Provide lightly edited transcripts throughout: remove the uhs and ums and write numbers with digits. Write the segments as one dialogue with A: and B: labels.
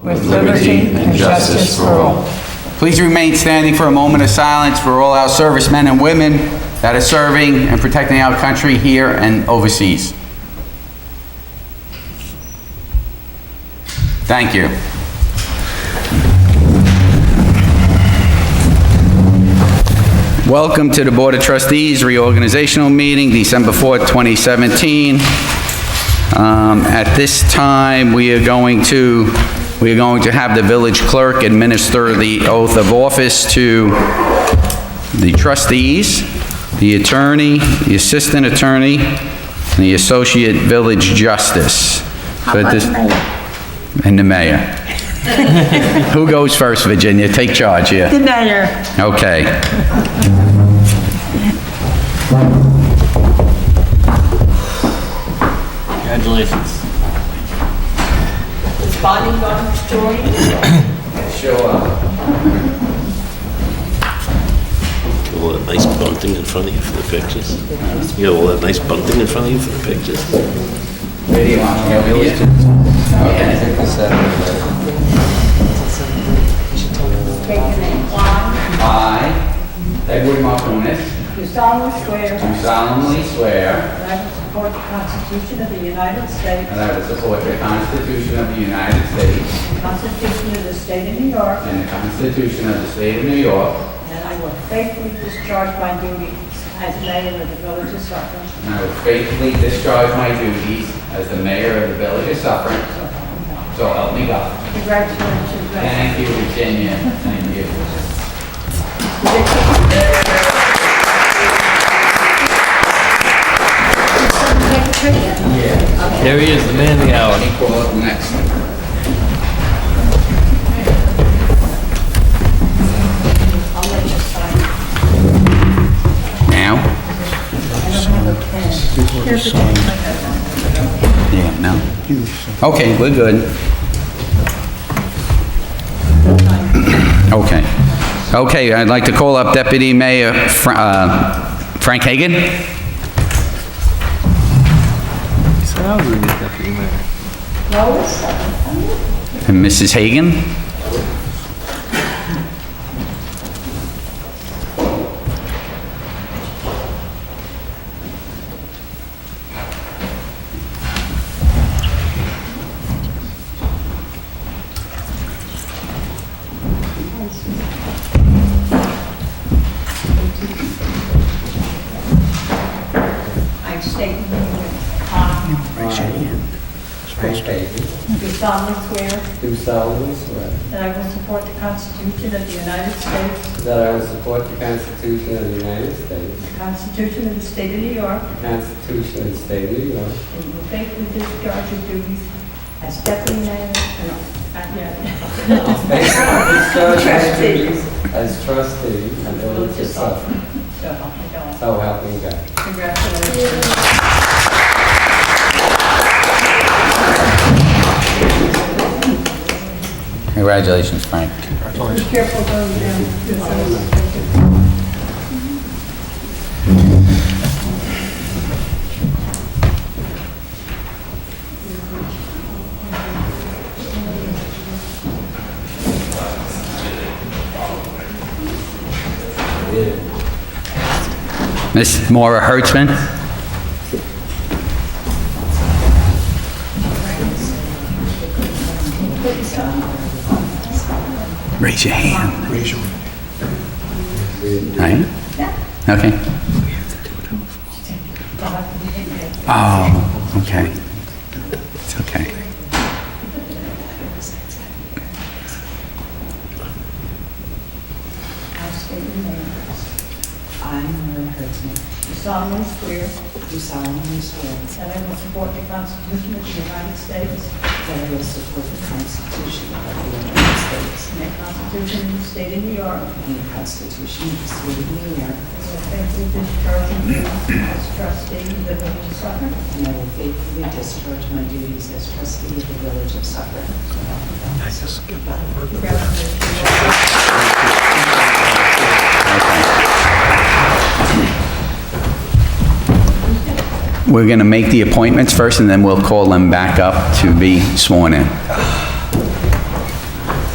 A: with liberty and justice for all.
B: Please remain standing for a moment of silence for all our servicemen and women that are serving and protecting our country here and overseas. Thank you. Welcome to the Board of Trustees Reorganizational Meeting, December 4th, 2017. At this time, we are going to have the village clerk administer the oath of office to the trustees, the attorney, the assistant attorney, and the associate village justice. And the mayor. Who goes first, Virginia? Take charge here.
A: The mayor.
B: Okay.
C: Congratulations.
A: Is Bonnie going to join?
B: Sure.
C: All that nice bunting in front of you for the pictures. You got all that nice bunting in front of you for the pictures.
B: Where do you want to go with you? Okay.
A: Take your name.
B: I, Edward Markunas,
A: Do solemnly swear
B: do solemnly swear
A: that I will support the Constitution of the United States,
B: that I will support the Constitution of the United States
A: the Constitution of the State of New York,
B: and the Constitution of the State of New York,
A: and I will faithfully discharge my duties as mayor of the Village of Suffern.
B: and I will faithfully discharge my duties as the mayor of the Village of Suffern, so help me God.
A: Congratulations, Mayor.
B: Thank you, Virginia. Thank you.
A: Take a picture?
B: Yeah.
C: There he is, the man of the hour.
B: Equal up next.
A: I'll let you sign.
B: Now?
A: I don't have a pen. Here's the pen.
B: Yeah, no. Okay, we're good. Okay. Okay, I'd like to call up Deputy Mayor Frank Hagen.
A: Lois?
B: And Mrs. Hagen.
A: I state your name with honor.
D: Raise your hand. Frank Hagen,
A: Do solemnly swear
D: do solemnly swear
A: that I will support the Constitution of the United States,
D: that I will support the Constitution of the United States,
A: the Constitution of the State of New York,
D: the Constitution of the State of New York,
A: and will faithfully discharge your duties as deputy mayor, not yet.
D: faithfully discharge my
A: Trustee.
D: duties as trustee of the Village of Suffern.
A: So help me God.
D: So help me God.
A: Congratulations.
B: Congratulations, Frank.
A: Be careful going down.
B: Miss Moira Hertzman. Raise your hand. Raise your hand. Okay. Oh, okay. It's okay.
A: I state your name.
E: I, Mayor Hertzman,
A: Do solemnly swear
E: do solemnly swear
A: that I will support the Constitution of the United States
E: that I will support the Constitution of the United States
A: and the Constitution of the State of New York,
E: and the Constitution of the State of New York,
A: and will faithfully discharge your duties as trustee of the Village of Suffern.
E: and I will faithfully discharge my duties as trustee of the Village of Suffern.
B: We're going to make the appointments first, and then we'll call them back up to be sworn in.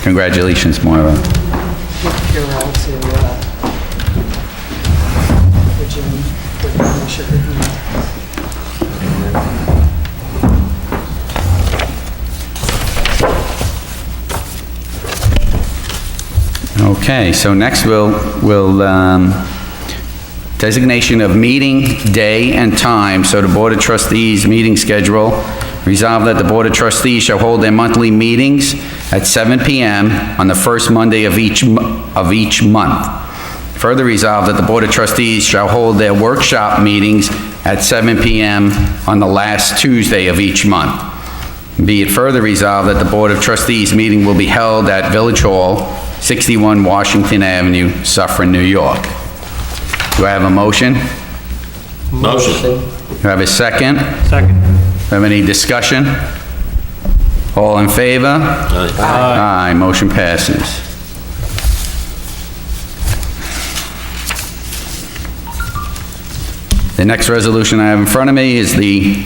B: Congratulations, Moira.
E: Give Purell to Virginia for the sugar.
B: Okay, so next we'll designation of meeting day and time. So the Board of Trustees meeting schedule. Resolved that the Board of Trustees shall hold their monthly meetings at 7 p.m. on the first Monday of each month. Further resolved that the Board of Trustees shall hold their workshop meetings at 7 p.m. on the last Tuesday of each month. Be it further resolved that the Board of Trustees meeting will be held at Village Hall, 61 Washington Avenue, Suffern, New York. Do I have a motion?
C: Motion.
B: Do I have a second?
F: Second.
B: Have any discussion? All in favor?
C: Aye.
B: Aye, motion passes. The next resolution I have in front of me is the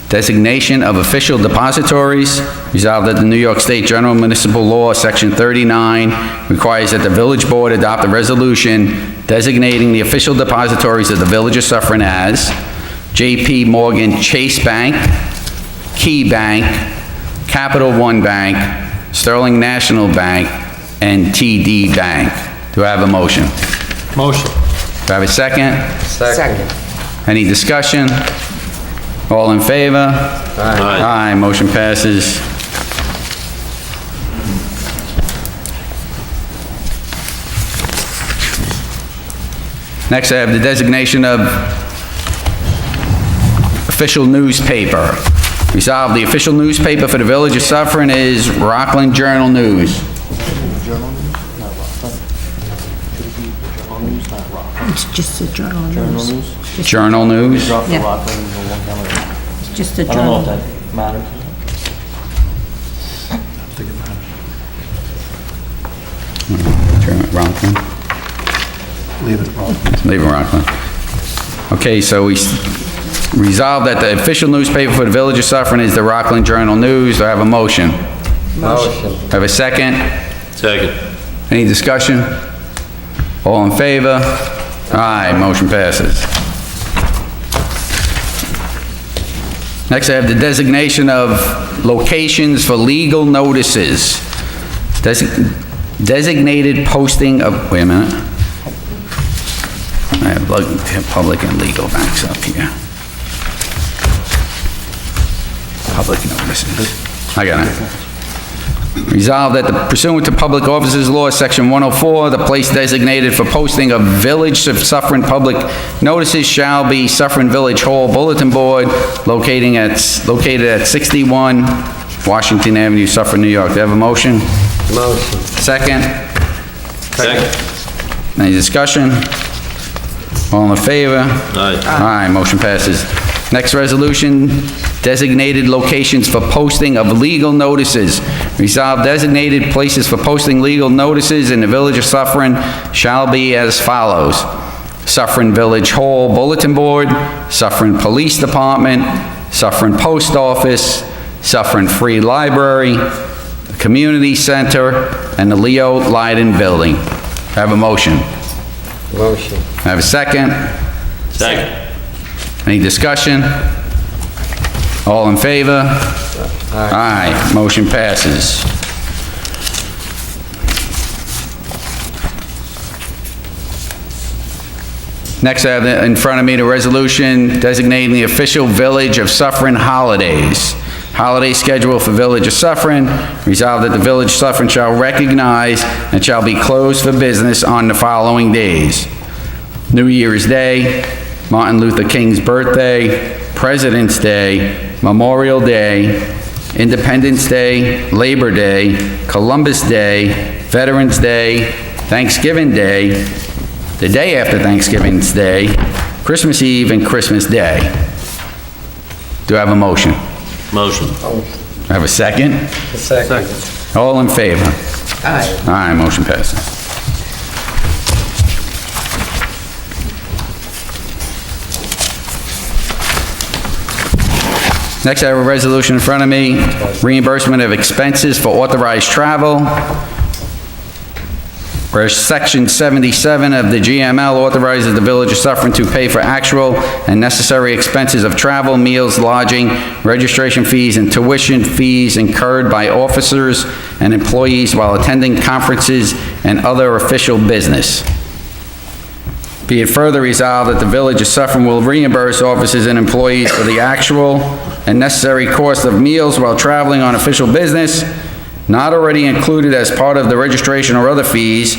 B: designation of official depositories. Resolved that the New York State General Municipal Law, Section 39, requires that the village board adopt a resolution designating the official depositories of the Village of Suffern as J.P. Morgan Chase Bank, Key Bank, Capital One Bank, Sterling National Bank, and TD Bank. Do I have a motion?
F: Motion.
B: Do I have a second?
D: Second.
B: Any discussion? All in favor?
C: Aye.
B: Aye, motion passes. Next, I have the designation of official newspaper. Resolved, the official newspaper for the Village of Suffern is Rockland Journal News.
G: It's just a journal news.
B: Journal News?
F: Drop the
G: Yeah.
F: Rockland into one calendar.
G: It's just a
F: I don't know if
G: journal.
F: that matters.
B: Rockland?
F: Leave it wrong.
B: Leave it Rockland. Okay, so we resolve that the official newspaper for the Village of Suffern is the Rockland Journal News. Do I have a motion?
D: Motion.
B: Have a second?
C: Second.
B: Any discussion? All in favor? Aye, motion passes. Next, I have the designation of locations for legal notices. Designated posting of, wait a minute. I have public and legal banks up here. Public notices. I got it. Resolved that pursuant to Public Officers Law, Section 104, the place designated for posting of Village of Suffern public notices shall be Suffern Village Hall Bulletin Board located at 61 Washington Avenue, Suffern, New York. Do I have a motion?
D: Motion.
B: Second?
C: Second.
B: Any discussion? All in favor?
C: Aye.
B: Aye, motion passes. Next resolution, designated locations for posting of legal notices. Resolved, designated places for posting legal notices in the Village of Suffern shall be as follows: Suffern Village Hall Bulletin Board, Suffern Police Department, Suffern Post Office, Suffern Free Library, the Community Center, and the Leo Leiden Building. I have a motion.
D: Motion.
B: I have a second.
C: Second.
B: Any discussion? All in favor? Aye. Motion passes. Next, I have in front of me the resolution designating the official Village of Suffern holidays. Holiday schedule for Village of Suffern. Resolved that the Village of Suffern shall recognize and shall be closed for business on the following days: New Year's Day, Martin Luther King's birthday, President's Day, Memorial Day, Independence Day, Labor Day, Columbus Day, Veterans Day, Thanksgiving Day, the day after Thanksgiving Day, Christmas Eve, and Christmas Day. Do I have a motion?
C: Motion.
B: I have a second?
D: Second.
B: All in favor?
D: Aye.
B: Aye, motion passes. Next, I have a resolution in front of me, reimbursement of expenses for authorized travel. Whereas Section 77 of the GML authorizes the Village of Suffern to pay for actual and necessary expenses of travel, meals, lodging, registration fees, and tuition fees incurred by officers and employees while attending conferences and other official business. Be it further resolved that the Village of Suffern will reimburse officers and employees for the actual and necessary cost of meals while traveling on official business, not already included as part of the registration or other fees,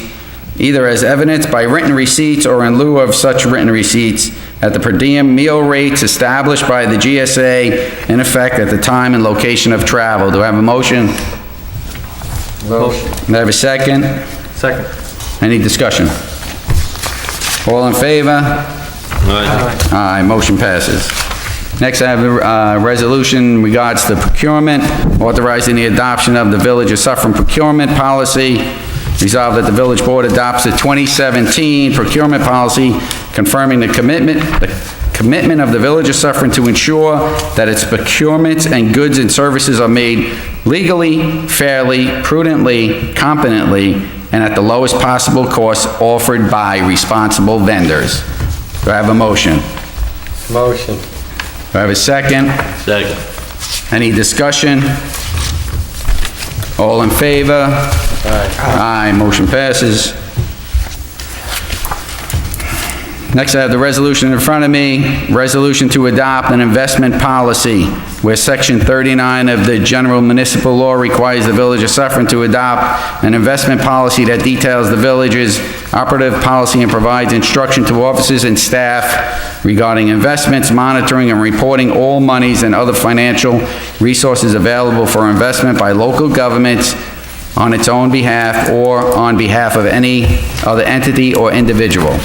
B: either as evidenced by written receipts or in lieu of such written receipts, at the per diem meal rates established by the GSA in effect at the time and location of travel. Do I have a motion?
D: Motion.
B: Do I have a second?
F: Second.
B: Any discussion? All in favor?
C: Aye.
B: Aye, motion passes. Next, I have a resolution in regards to procurement, authorizing the adoption of the Village of Suffern procurement policy. Resolved that the Village Board adopts the 2017 procurement policy, confirming the commitment of the Village of Suffern to ensure that its procurements and goods and services are made legally, fairly, prudently, competently, and at the lowest possible cost offered by responsible vendors. Do I have a motion?
D: Motion.
B: Do I have a second?
C: Second.
B: Any discussion? All in favor? Aye, motion passes. Next, I have the resolution in front of me, resolution to adopt an investment policy, where Section 39 of the General Municipal Law requires the Village of Suffern to adopt an investment policy that details the village's operative policy and provides instruction to officers and staff regarding investments, monitoring, and reporting all monies and other financial resources available for investment by local governments on its own behalf or on behalf of any other entity or individual.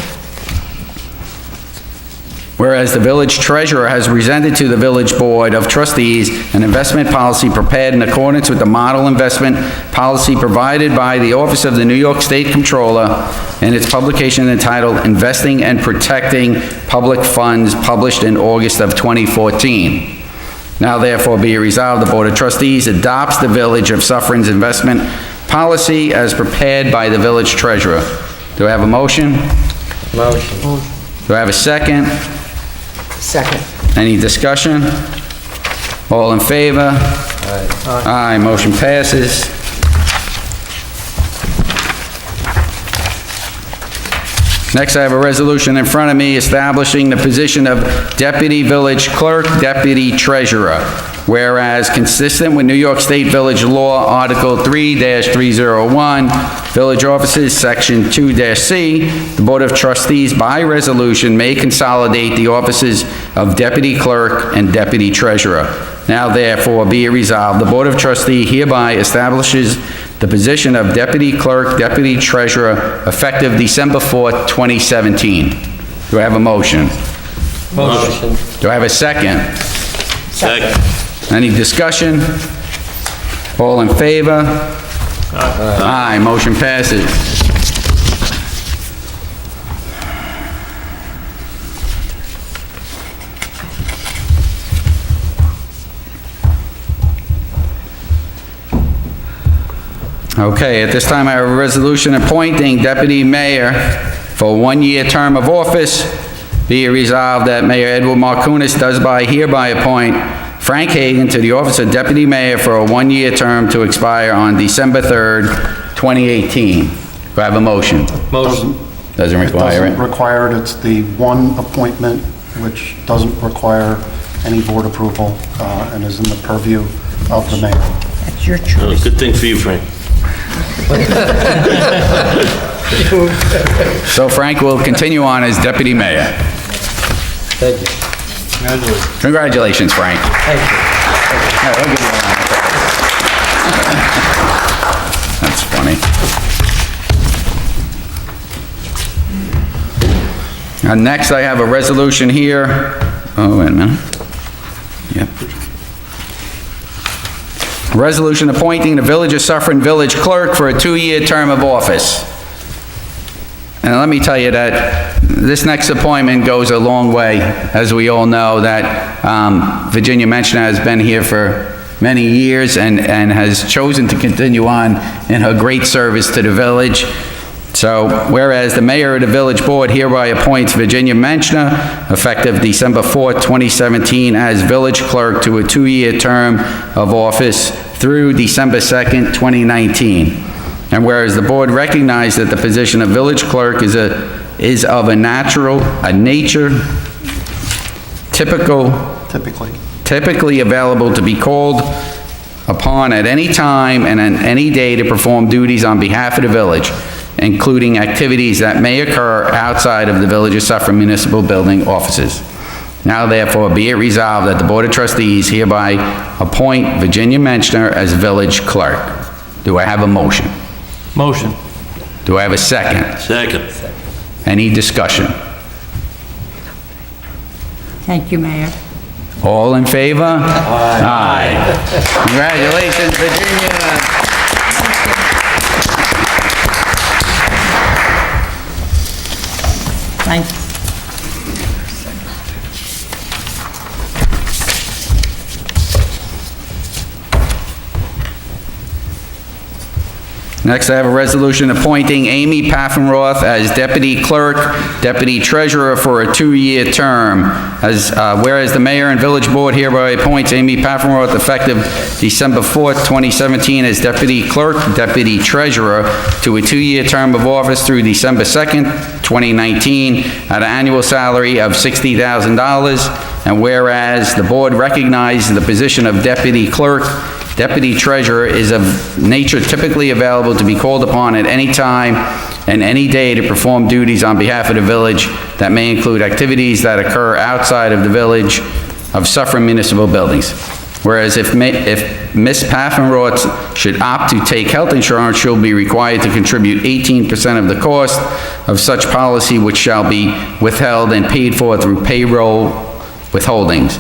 B: Whereas the village treasurer has presented to the village board of trustees an investment policy prepared in accordance with the model investment policy provided by the Office of the New York State Comptroller in its publication entitled Investing and Protecting Public Funds, published in August of 2014. Now therefore be it resolved, the Board of Trustees adopts the Village of Suffern's investment policy as prepared by the village treasurer. Do I have a motion?
D: Motion.
B: Do I have a second?
D: Second.
B: Any discussion? All in favor? Aye, motion passes. Next, I have a resolution in front of me establishing the position of Deputy Village Clerk, Deputy Treasurer. Whereas, consistent with New York State Village Law, Article 3-301, Village Offices, Section 2-C, the Board of Trustees, by resolution, may consolidate the offices of Deputy Clerk and Deputy Treasurer. Now therefore be it resolved, the Board of Trustees hereby establishes the position of Deputy Clerk, Deputy Treasurer, effective December 4th, 2017. Do I have a motion?
D: Motion.
B: Do I have a second?
C: Second.
B: Any discussion? All in favor? Aye, motion passes. Okay, at this time I have a resolution appointing Deputy Mayor for a one-year term of office. Be it resolved that Mayor Ed Markunas does hereby appoint Frank Hagen to the office of Deputy Mayor for a one-year term to expire on December 3rd, 2018. Do I have a motion?
F: Motion.
B: Doesn't
H: It
B: require
H: doesn't
B: it?
H: require it. It's the one appointment which doesn't require any board approval and is in the purview of the mayor.
G: That's your
C: Oh,
G: choice.
C: good thing for you, Frank.
B: So Frank will continue on as Deputy Mayor.
D: Thank you.
B: Congratulations, Frank.
D: Thank you.
B: Yeah, I'll give you one. That's funny. Next, I have a resolution here. Oh, wait a minute. Yep. Resolution appointing the Village of Suffern Village Clerk for a two-year term of office. And let me tell you that this next appointment goes a long way, as we all know, that Virginia Menschner has been here for many years and has chosen to continue on in her great service to the village. So, whereas the mayor of the village board hereby appoints Virginia Menschner, effective December 4th, 2017, as village clerk to a 2-year term of office through December 2nd, 2019. And whereas the board recognized that the position of village clerk is of a nature typically available to be called upon at any time and on any day to perform duties on behalf of the village, including activities that may occur outside of the Village of Suffern municipal building offices. Now therefore be it resolved that the Board of Trustees hereby appoint Virginia Menschner as village clerk. Do I have a motion?
F: Motion.
B: Do I have a second?
C: Second.
B: Any discussion?
G: Thank you, Mayor.
B: All in favor? Aye. Congratulations, Virginia.
G: Thanks.
B: Next, I have a resolution appointing Amy Paffenroth as Deputy Clerk, Deputy Treasurer for a 2-year term. Whereas the Mayor and Village Board hereby appoints Amy Paffenroth effective December 4th, 2017 as Deputy Clerk, Deputy Treasurer to a 2-year term of office through December 2nd, 2019 at an annual salary of $60,000. And whereas the Board recognizes the position of Deputy Clerk, Deputy Treasurer is of nature typically available to be called upon at any time and any day to perform duties on behalf of the village that may include activities that occur outside of the Village of Suffern municipal buildings. Whereas if Ms. Paffenroth should opt to take health insurance, she'll be required to contribute 18% of the cost of such policy, which shall be withheld and paid for through payroll withholdings.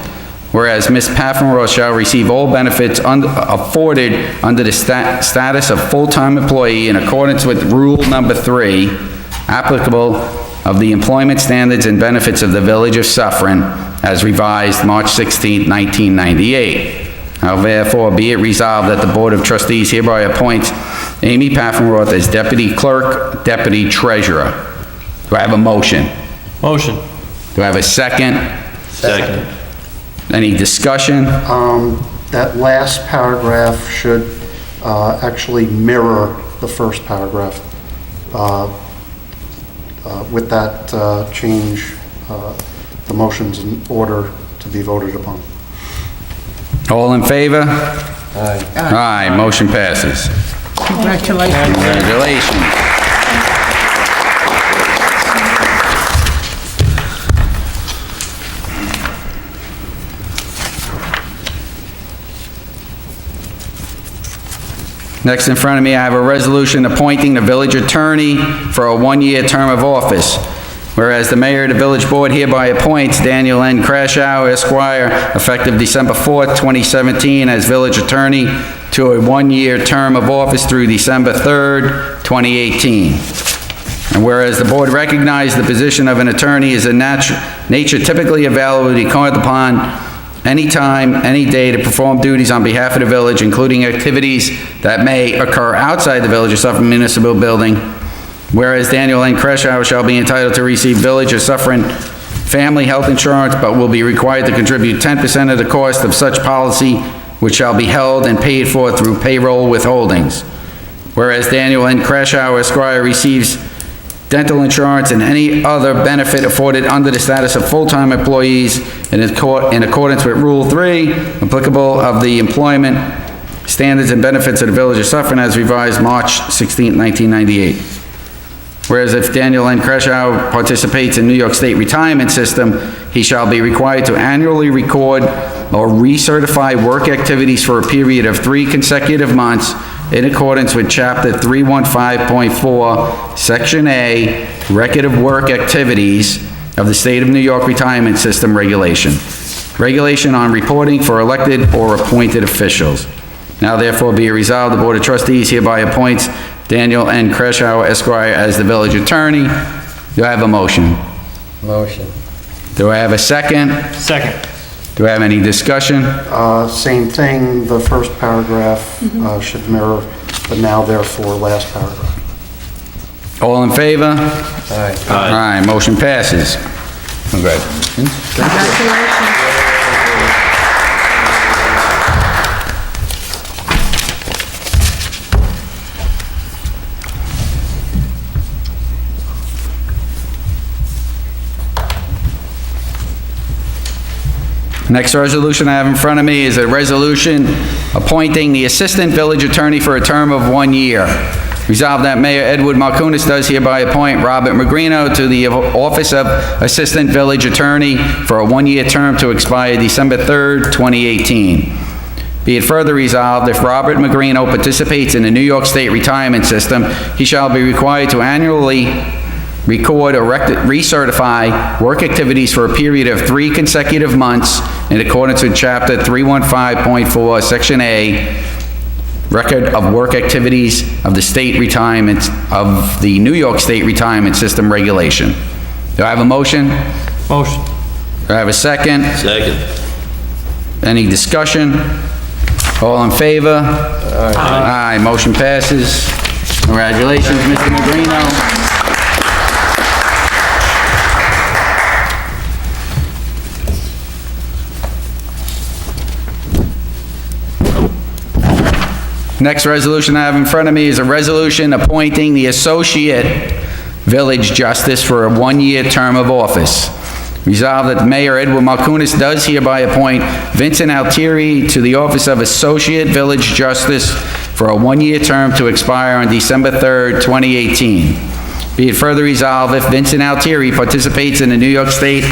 B: Whereas Ms. Paffenroth shall receive all benefits afforded under the status of full-time employee in accordance with Rule Number 3, applicable of the employment standards and benefits of the Village of Suffern, as revised March 16, 1998. Now therefore be it resolved that the Board of Trustees hereby appoints Amy Paffenroth as Deputy Clerk, Deputy Treasurer. Do I have a motion?
F: Motion.
B: Do I have a second?
C: Second.
B: Any discussion?
H: That last paragraph should actually mirror the first paragraph. With that change, the motion's in order to be voted upon.
B: All in favor?
D: Aye.
B: Aye, motion passes.
G: Congratulations.
B: Congratulations. Next in front of me, I have a resolution appointing the village attorney for a 1-year term of office. Whereas the mayor of the village board hereby appoints Daniel N. Kraushaar, Esquire, effective December 4th, 2017, as village attorney to a 1-year term of office through December 3rd, 2018. And whereas the board recognized the position of an attorney is a nature typically available to be called upon any time, any day to perform duties on behalf of the village, including activities that may occur outside the Village of Suffern municipal building. Whereas Daniel N. Kraushaar shall be entitled to receive Village of Suffern family health insurance, but will be required to contribute 10% of the cost of such policy, which shall be held and paid for through payroll withholdings. Whereas Daniel N. Kraushaar, Esquire, receives dental insurance and any other benefit afforded under the status of full-time employees in accordance with Rule 3, applicable of the employment standards and benefits of the Village of Suffern as revised March 16, 1998. Whereas if Daniel N. Kraushaar participates in New York State retirement system, he shall be required to annually record or recertify work activities for a period of 3 consecutive months in accordance with Chapter 315.4, Section A, Record of Work Activities of the State of New York Retirement System Regulation. Regulation on reporting for elected or appointed officials. Now therefore be it resolved, the Board of Trustees hereby appoints Daniel N. Kraushaar, Esquire, as the village attorney. Do I have a motion?
D: Motion.
B: Do I have a second?
F: Second.
B: Do I have any discussion?
H: Same thing, the first paragraph should mirror the now therefore last paragraph.
B: All in favor?
D: Aye.
B: Aye, motion passes. Congratulations.
G: Congratulations.
B: Next resolution I have in front of me is a resolution appointing the Assistant Village Attorney for a term of 1 year. Resolved that Mayor Ed Markunas does hereby appoint Robert Magrino to the office of Assistant Village Attorney for a 1-year term to expire December 3rd, 2018. Be it further resolved, if Robert Magrino participates in the New York State retirement system, he shall be required to annually record or recertify work activities for a period of 3 consecutive months in accordance with Chapter 315.4, Section A, Record of Work Activities of the State Retirement, of the New York State Retirement System Regulation. Do I have a motion?
F: Motion.
B: Do I have a second?
C: Second.
B: Any discussion? All in favor? Aye. Aye, motion passes. Congratulations, Mr. Magrino. Next resolution I have in front of me is a resolution appointing the Associate Village Justice for a 1-year term of office. Resolved that Mayor Ed Markunas does hereby appoint Vincent Altieri to the office of Associate Village Justice for a 1-year term to expire on December 3rd, 2018. Be it further resolved, if Vincent Altieri participates in the New York State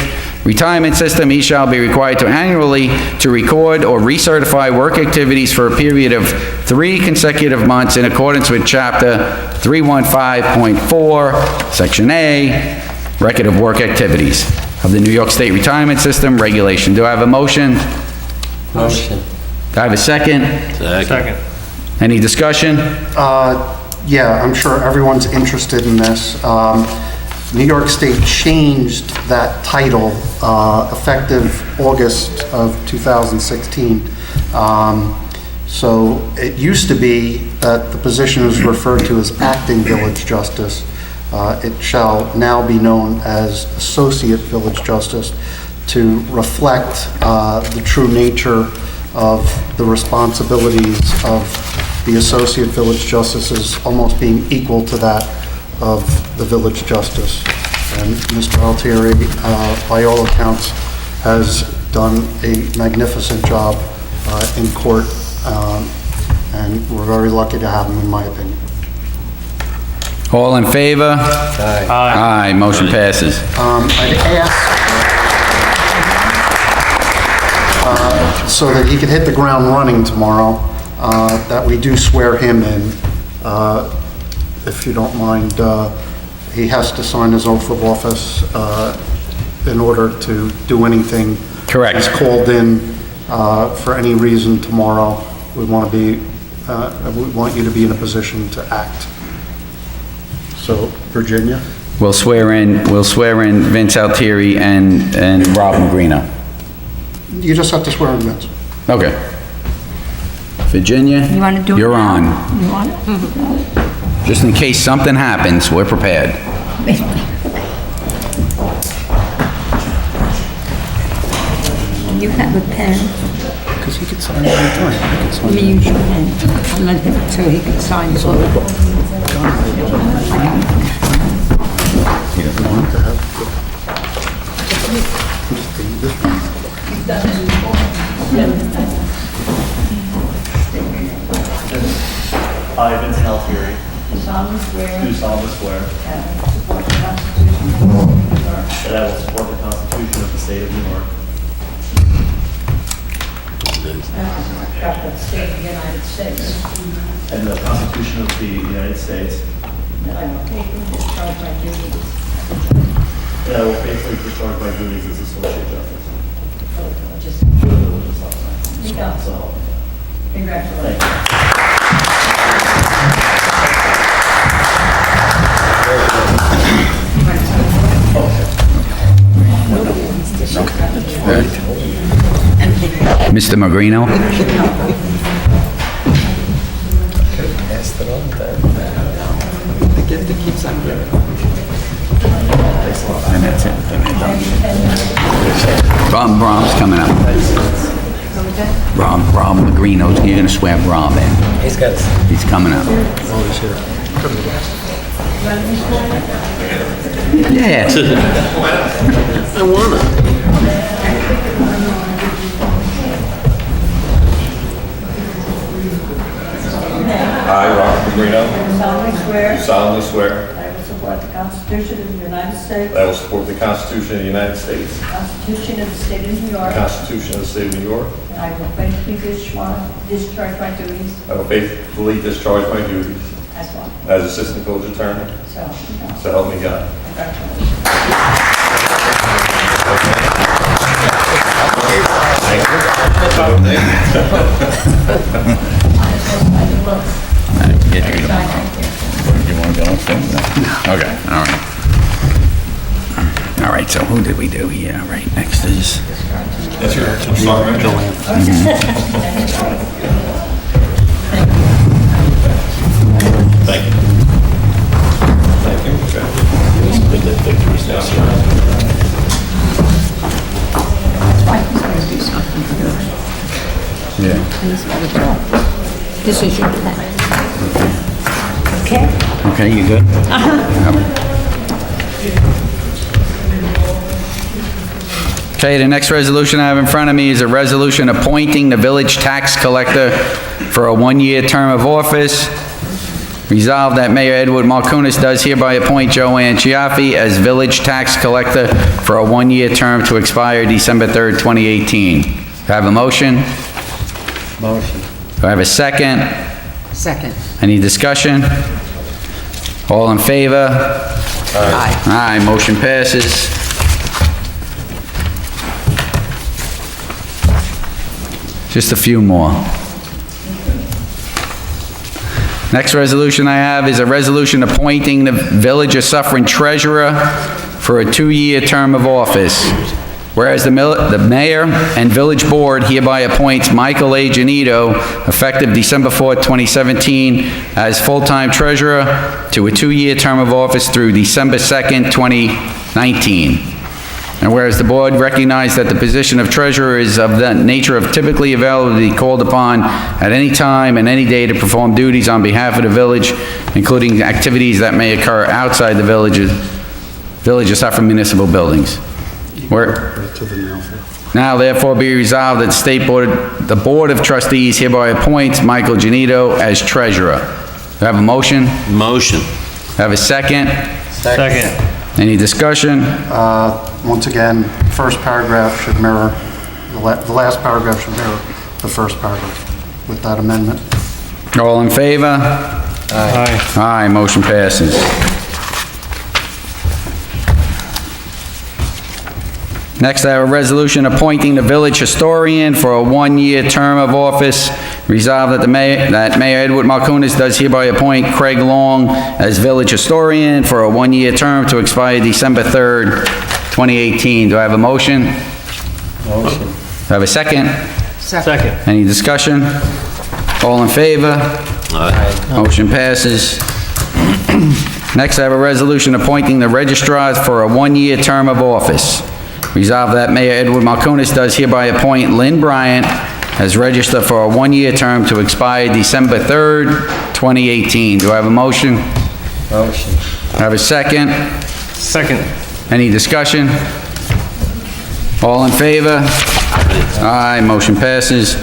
B: retirement system, he shall be required to annually to record or recertify work activities for a period of 3 consecutive months in accordance with Chapter 315.4, Section A, Record of Work Activities of the New York State Retirement System Regulation. Do I have a motion?
D: Motion.
B: Do I have a second?
F: Second.
B: Any discussion?
H: Yeah, I'm sure everyone's interested in this. New York State changed that title effective August of 2016. So it used to be that the position was referred to as acting village justice. It shall now be known as associate village justice to reflect the true nature of the responsibilities of the associate village justices almost being equal to that of the village justice. And Mr. Altieri, by all accounts, has done a magnificent job in court, and we're very lucky to have him, in my opinion.
B: All in favor?
D: Aye.
B: Aye, motion passes.
H: I'd ask, so that he could hit the ground running tomorrow, that we do swear him in. If you don't mind, he has to sign his oath of office in order to do anything.
B: Correct.
H: He's called in for any reason tomorrow. We want you to be in a position to act. So, Virginia?
B: We'll swear in Vince Altieri and Rob Magrino.
H: You just have to swear in, Vince.
B: Okay. Virginia?
G: You want to do it
B: You're
G: now?
B: on.
G: You want it?
B: Just in case something happens, we're prepared.
G: You have a pen.
H: Because he could sign every time.
G: Let me use your pen. I'll let him, so he can sign it.
I: I, Vincent Altieri,
A: Do solemnly swear
I: do solemnly swear
A: that I will support the Constitution of the State of New York.
E: That I will support the Constitution of the State of the United States.
I: and the Constitution of the United States,
E: That I will faithfully discharge my duties
I: that I will faithfully discharge my duties as Associate Justice.
E: for the religious.
I: for the Village of Suffern. So help me God.
E: Congratulations.
I: Thank you.
B: Mr. Magrino?
D: Passed it on then. The gift that keeps on giving.
B: And that's it. Brom's coming up. Brom Magrino, you're gonna swear Brom in.
D: He's got his...
B: He's coming up. Yes.
C: I wanna.
J: I, Robert Magrino,
A: solemnly swear
J: do solemnly swear
A: that I will support the Constitution of the United States,
J: that I will support the Constitution of the United States,
A: the Constitution of the State of New
J: the
A: York,
J: Constitution of the State of New York.
A: and I will faithfully discharge my duties
J: I will faithfully discharge my duties
A: as one.
J: as Assistant Village Attorney,
A: So, you know,
J: so help me God.
A: congratulations.
B: You wanna go? Okay, all right. All right, so who did we do here? All right, next is...
J: That's your song, Thank you. Thank you.
C: Make that picture.
B: Yeah.
G: This is your pen. Okay?
B: Okay, you good? Okay, the next resolution I have in front of me is a resolution appointing the village tax collector for a one-year term of office. Resolved that Mayor Ed Markunas does hereby appoint Joanne Chiaffi as village tax collector for a one-year term to expire December 3rd, 2018. Do I have a motion?
D: Motion.
B: Do I have a second?
E: Second.
B: Any discussion? All in favor?
E: Aye.
B: Aye, motion passes. Just a few more. Next resolution I have is a resolution appointing the Village of Suffern treasurer for a two-year term of office. Whereas the mayor and village board hereby appoints Michael A. Janito, effective December 4th, 2017, as full-time treasurer to a two-year term of office through December 2nd, 2019. And whereas the board recognized that the position of treasurer is of the nature of typically available to be called upon at any time and any day to perform duties on behalf of the village, including activities that may occur outside the Village of Suffern municipal buildings. Now therefore be resolved that the Board of Trustees hereby appoints Michael Janito as treasurer. Do I have a motion? Do
C: Motion.
B: I have a second?
F: Second.
B: Any discussion?
H: Once again, first paragraph should mirror, the last paragraph should mirror the first paragraph with that amendment.
B: All in favor?
F: Aye.
B: Aye, motion passes. Next, I have a resolution appointing the village historian for a one-year term of office. Resolved that Mayor Ed Markunas does hereby appoint Craig Long as village historian for a one-year term to expire December 3rd, 2018. Do I have a motion?
D: Motion.
B: Do I have a second?
F: Second.
B: Any discussion? All in favor?
C: Aye.
B: Motion passes. Next, I have a resolution appointing the registrars for a one-year term of office. Resolved that Mayor Edward Markunas does hereby appoint Lynn Bryant as register for a one-year term to expire December 3rd, 2018. Do I have a motion?
D: Motion.
B: I have a second?
F: Second.
B: Any discussion? All in favor? Aye, motion passes.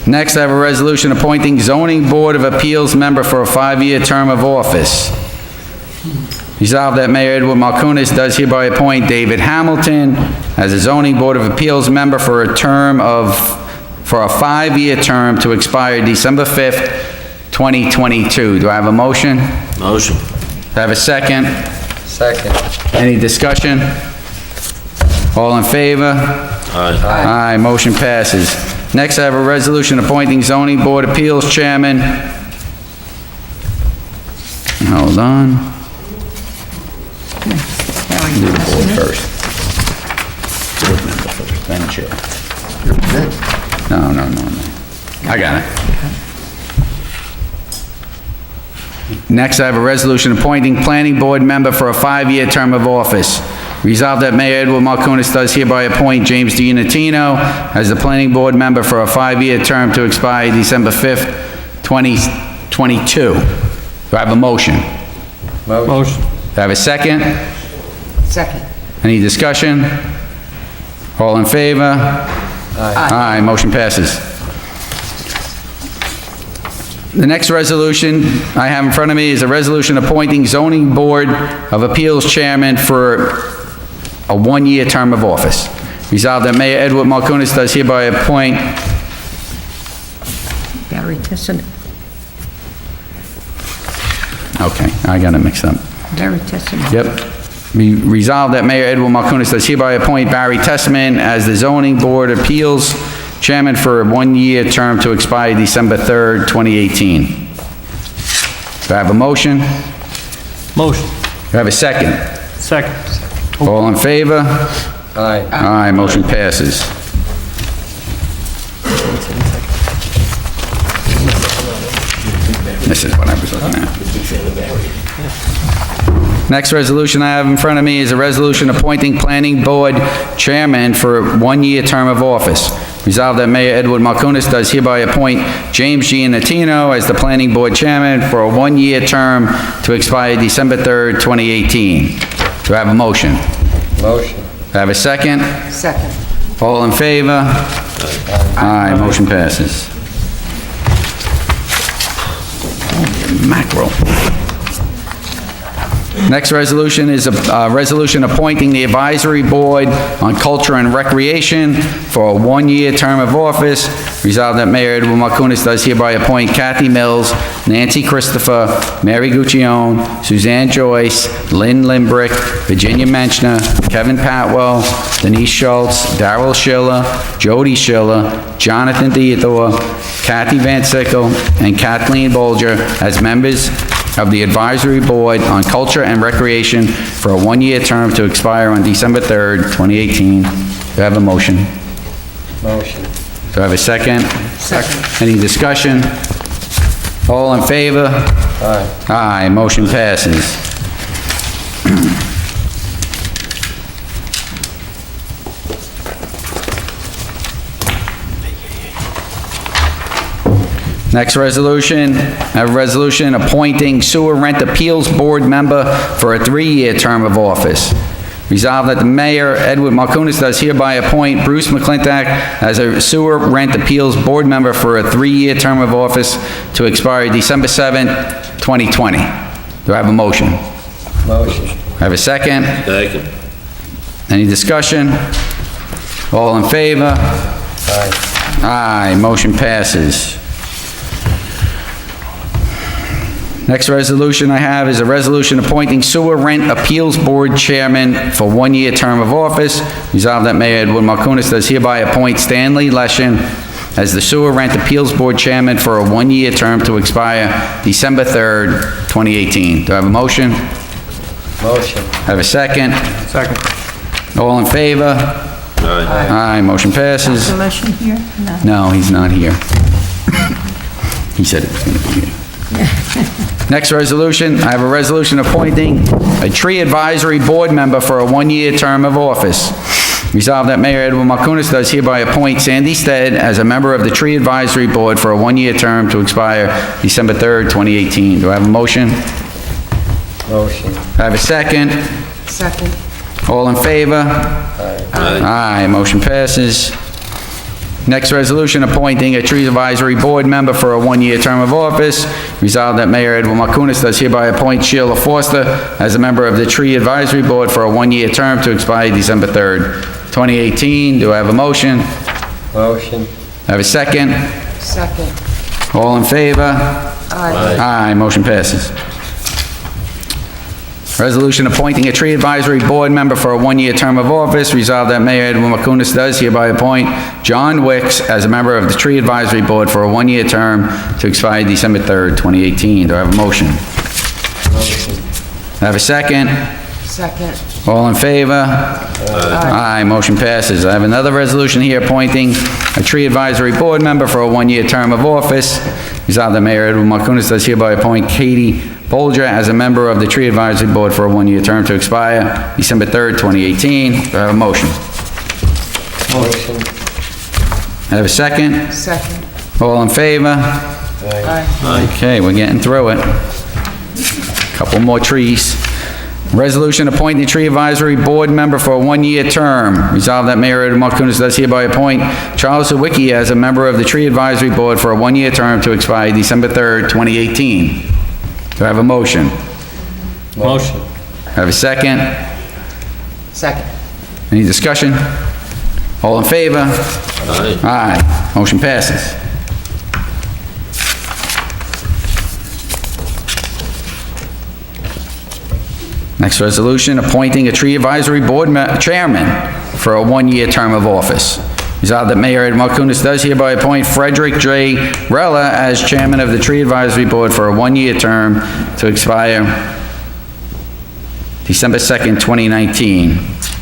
B: Next, I have a resolution appointing Zoning Board of Appeals member for a 5-year term of office. Resolved that Mayor Edward Markunas does hereby appoint David Hamilton as a Zoning Board of Appeals member for a 5-year term to expire December 5th, 2022. Do I have a motion?
C: Motion.
B: Do I have a second?
D: Second.
B: Any discussion? All in favor?
C: Aye.
B: Aye, motion passes. Next, I have a resolution appointing Zoning Board Appeals Chairman. Hold on. Do the board first. Board member first, then chair. No. I got it. Next, I have a resolution appointing planning board member for a 5-year term of office. Resolved that Mayor Ed Markunas does hereby appoint James Giannatino as the planning board member for a 5-year term to expire December 5th, 2022. Do I have a motion?
F: Motion.
B: Do I have a second?
G: Second.
B: Any discussion? All in favor? Aye, motion passes. The next resolution I have in front of me is a resolution appointing zoning board of appeals chairman for a 1-year term of office. Resolved that Mayor Edward Markunas does hereby appoint
G: Barry Tessin.
B: Okay, I got it mixed up.
G: Barry Tessin.
B: Yep. Resolved that Mayor Edward Markunas does hereby appoint Barry Tessman as the zoning board appeals chairman for a 1-year term to expire December 3rd, 2018. Do I have a motion?
F: Motion.
B: Do I have a second?
F: Second.
B: All in favor?
D: Aye.
B: Aye, motion passes. This is what I was looking at. Next resolution I have in front of me is a resolution appointing planning board chairman for a 1-year term of office. Resolved that Mayor Edward Markunas does hereby appoint James Giannatino as the planning board chairman for a 1-year term to expire December 3rd, 2018. Do I have a motion?
D: Motion.
B: Do I have a second?
G: Second.
B: All in favor? Aye, motion passes. Mackerel. Next resolution is a resolution appointing the advisory board on culture and recreation for a 1-year term of office. Resolved that Mayor Edward Markunas does hereby appoint Kathy Mills, Nancy Christopher, Mary Guccione, Suzanne Joyce, Lynn Limbrick, Virginia Menschner, Kevin Patwell, Denise Schultz, Darrell Schiller, Jody Schiller, Jonathan Theodore, Kathy Van Sickle, and Kathleen Bolger as members of the Advisory Board on Culture and Recreation for a 1-year term to expire on December 3rd, 2018. Do I have a motion?
D: Motion.
B: Do I have a second?
G: Second.
B: Any discussion? All in favor?
D: Aye.
B: Aye, motion passes. Next resolution, a resolution appointing sewer rent appeals board member for a 3-year term of office. Resolved that the Mayor, Edward Markunas, does hereby appoint Bruce McClintock as a sewer rent appeals board member for a 3-year term of office to expire December 7th, 2020. Do I have a motion?
D: Motion.
B: I have a second?
C: Second.
B: Any discussion? All in favor?
D: Aye.
B: Aye, motion passes. Next resolution I have is a resolution appointing sewer rent appeals board chairman for 1-year term of office. Resolved that Mayor Edward Markunas does hereby appoint Stanley Leshin as the sewer rent appeals board chairman for a 1-year term to expire December 3rd, 2018. Do I have a motion?
D: Motion.
B: I have a second?
F: Second.
B: All in favor?
C: Aye.
B: Aye, motion passes.
G: The motion here? No.
B: No, he's not here. He said it was going to be here. Next resolution, I have a resolution appointing a tree advisory board member for a 1-year term of office. Resolved that Mayor Edward Markunas does hereby appoint Sandy Stead as a member of the tree advisory board for a 1-year term to expire December 3rd, 2018. Do I have a motion?
D: Motion.
B: I have a second?
G: Second.
B: All in favor?
C: Aye.
B: Aye, motion passes. Next resolution, appointing a tree advisory board member for a 1-year term of office. Resolved that Mayor Edward Markunas does hereby appoint Sheila Foster as a member of the tree advisory board for a 1-year term to expire December 3rd, 2018. Do I have a motion?
D: Motion.
B: I have a second?
G: Second.
B: All in favor?
G: Aye.
B: Aye, motion passes. Resolution appointing a tree advisory board member for a 1-year term of office. Resolved that Mayor Edward Markunas does hereby appoint John Wicks as a member of the tree advisory board for a 1-year term to expire December 3rd, 2018. Do I have a motion?
D: Motion.
B: I have a second?
G: Second.
B: All in favor? Aye, motion passes. I have another resolution here appointing a tree advisory board member for a one-year term of office. Resolved that Mayor Ed Markunas does hereby appoint Katie Bolger as a member of the tree advisory board for a one-year term to expire December 3rd, 2018. Do I have a motion?
D: Motion.
B: I have a second?
G: Second.
B: All in favor?
G: Aye.
B: Okay, we're getting through it. Couple more trees. Resolution appointing tree advisory board member for a one-year term. Resolved that Mayor Ed Markunas does hereby appoint Charles Sawicki as a member of the tree advisory board for a one-year term to expire December 3rd, 2018. Do I have a motion?
F: Motion.
B: I have a second?
G: Second.
B: Any discussion? All in favor?
C: Aye.
B: Aye. Motion passes. Next resolution, appointing a tree advisory board chairman for a one-year term of office. Resolved that Mayor Ed Markunas does hereby appoint Frederick J. Rella as chairman of the tree advisory board for a one-year term to expire December 2nd, 2019.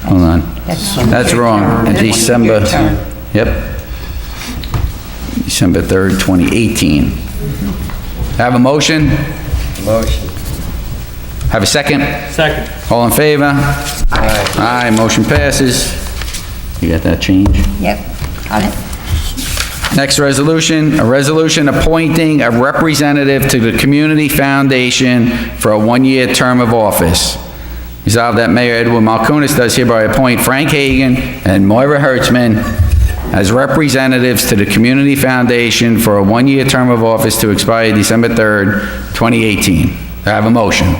B: Hold on. That's wrong. December, yep. December 3rd, 2018. Have a motion?
D: Motion.
B: Have a second?
F: Second.
B: All in favor? Aye, motion passes. You got that change?
G: Yep. Got it.
B: Next resolution, a resolution appointing a representative to the Community Foundation for a one-year term of office. Resolved that Mayor Ed Markunas does hereby appoint Frank Hagen and Moira Hertzman as representatives to the Community Foundation for a one-year term of office to expire December 3rd, 2018. I have a motion.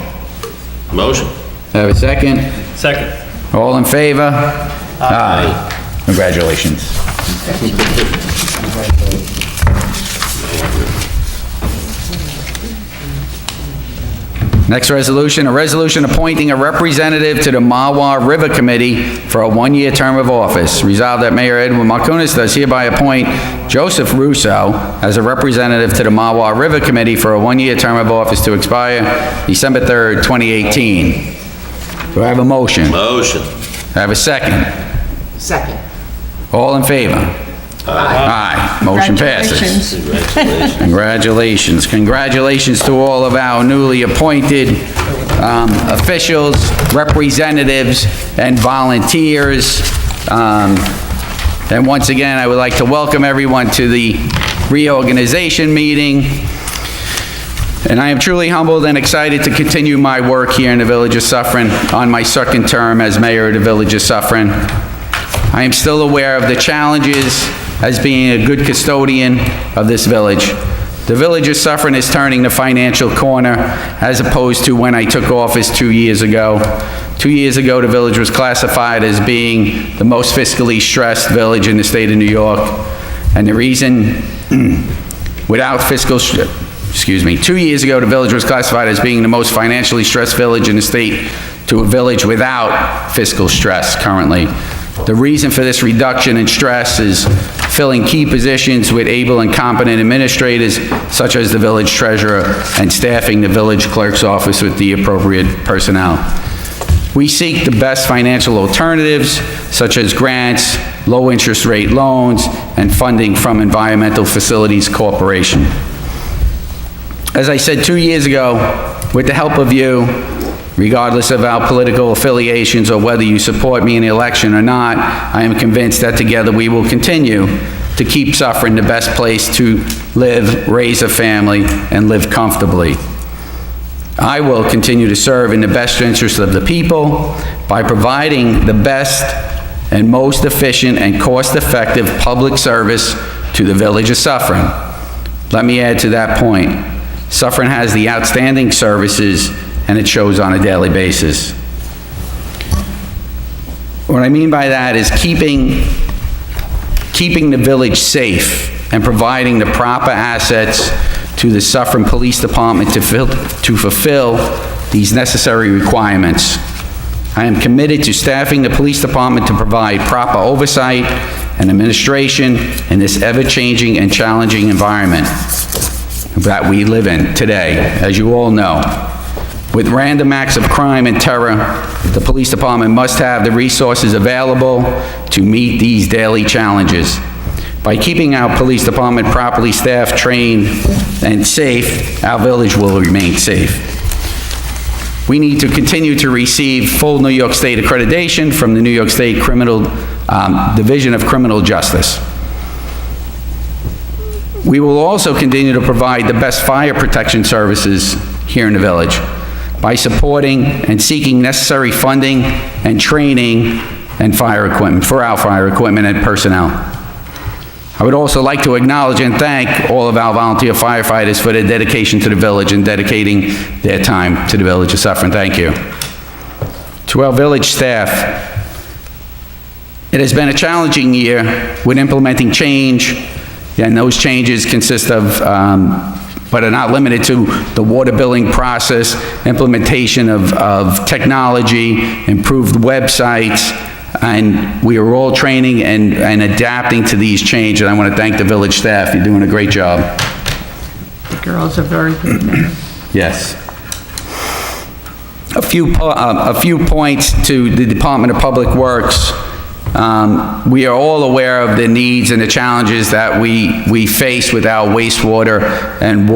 C: Motion.
B: I have a second?
F: Second.
B: All in favor? Aye. Congratulations. Next resolution, a resolution appointing a representative to the Mahwah River Committee for a one-year term of office. Resolved that Mayor Ed Markunas does hereby appoint Joseph Russo as a representative to the Mahwah River Committee for a one-year term of office to expire December 3rd, 2018. Do I have a motion?
C: Motion.
B: I have a second?
G: Second.
B: All in favor? Aye. Motion passes.
G: Congratulations.
B: Congratulations. Congratulations to all of our newly appointed officials, representatives, and volunteers. And once again, I would like to welcome everyone to the reorganization meeting. And I am truly humbled and excited to continue my work here in the Village of Suffern on my second term as mayor of the Village of Suffern. I am still aware of the challenges as being a good custodian of this village. The Village of Suffern is turning the financial corner as opposed to when I took office 2 years ago. 2 years ago, the village was classified as being the most fiscally stressed village in the state of New York. And the reason, without fiscal, 2 years ago, the village was classified as being the most financially stressed village in the state to a village without fiscal stress currently. The reason for this reduction in stress is filling key positions with able and competent administrators, such as the village treasurer, and staffing the village clerk's office with the appropriate personnel. We seek the best financial alternatives, such as grants, low interest rate loans, and funding from Environmental Facilities Corporation. As I said 2 years ago, with the help of you, regardless of our political affiliations or whether you support me in the election or not, I am convinced that together we will continue to keep Suffern the best place to live, raise a family, and live comfortably. I will continue to serve in the best interest of the people by providing the best and most efficient and cost-effective public service to the Village of Suffern. Let me add to that point. Suffern has the outstanding services, and it shows on a daily basis. What I mean by that is keeping the village safe and providing the proper assets to the Suffern Police Department to fulfill these necessary requirements. I am committed to staffing the police department to provide proper oversight and administration in this ever-changing and challenging environment that we live in today, as you all know. With random acts of crime and terror, the police department must have the resources available to meet these daily challenges. By keeping our police department properly staffed, trained, and safe, our village will remain safe. We need to continue to receive full New York State accreditation from the New York State Division of Criminal Justice. We will also continue to provide the best fire protection services here in the village by supporting and seeking necessary funding and training and fire equipment, for our fire equipment and personnel. I would also like to acknowledge and thank all of our volunteer firefighters for their dedication to the village and dedicating their time to the Village of Suffern. Thank you. To our village staff, it has been a challenging year with implementing change, and those changes consist of, but are not limited to, the water billing process, implementation of technology, improved websites, and we are all training and adapting to these changes. And I want to thank the village staff. You're doing a great job.
G: The girls are very good now.
B: Yes. A few points to the Department of Public Works. We are all aware of the needs and the challenges that we face with our wastewater and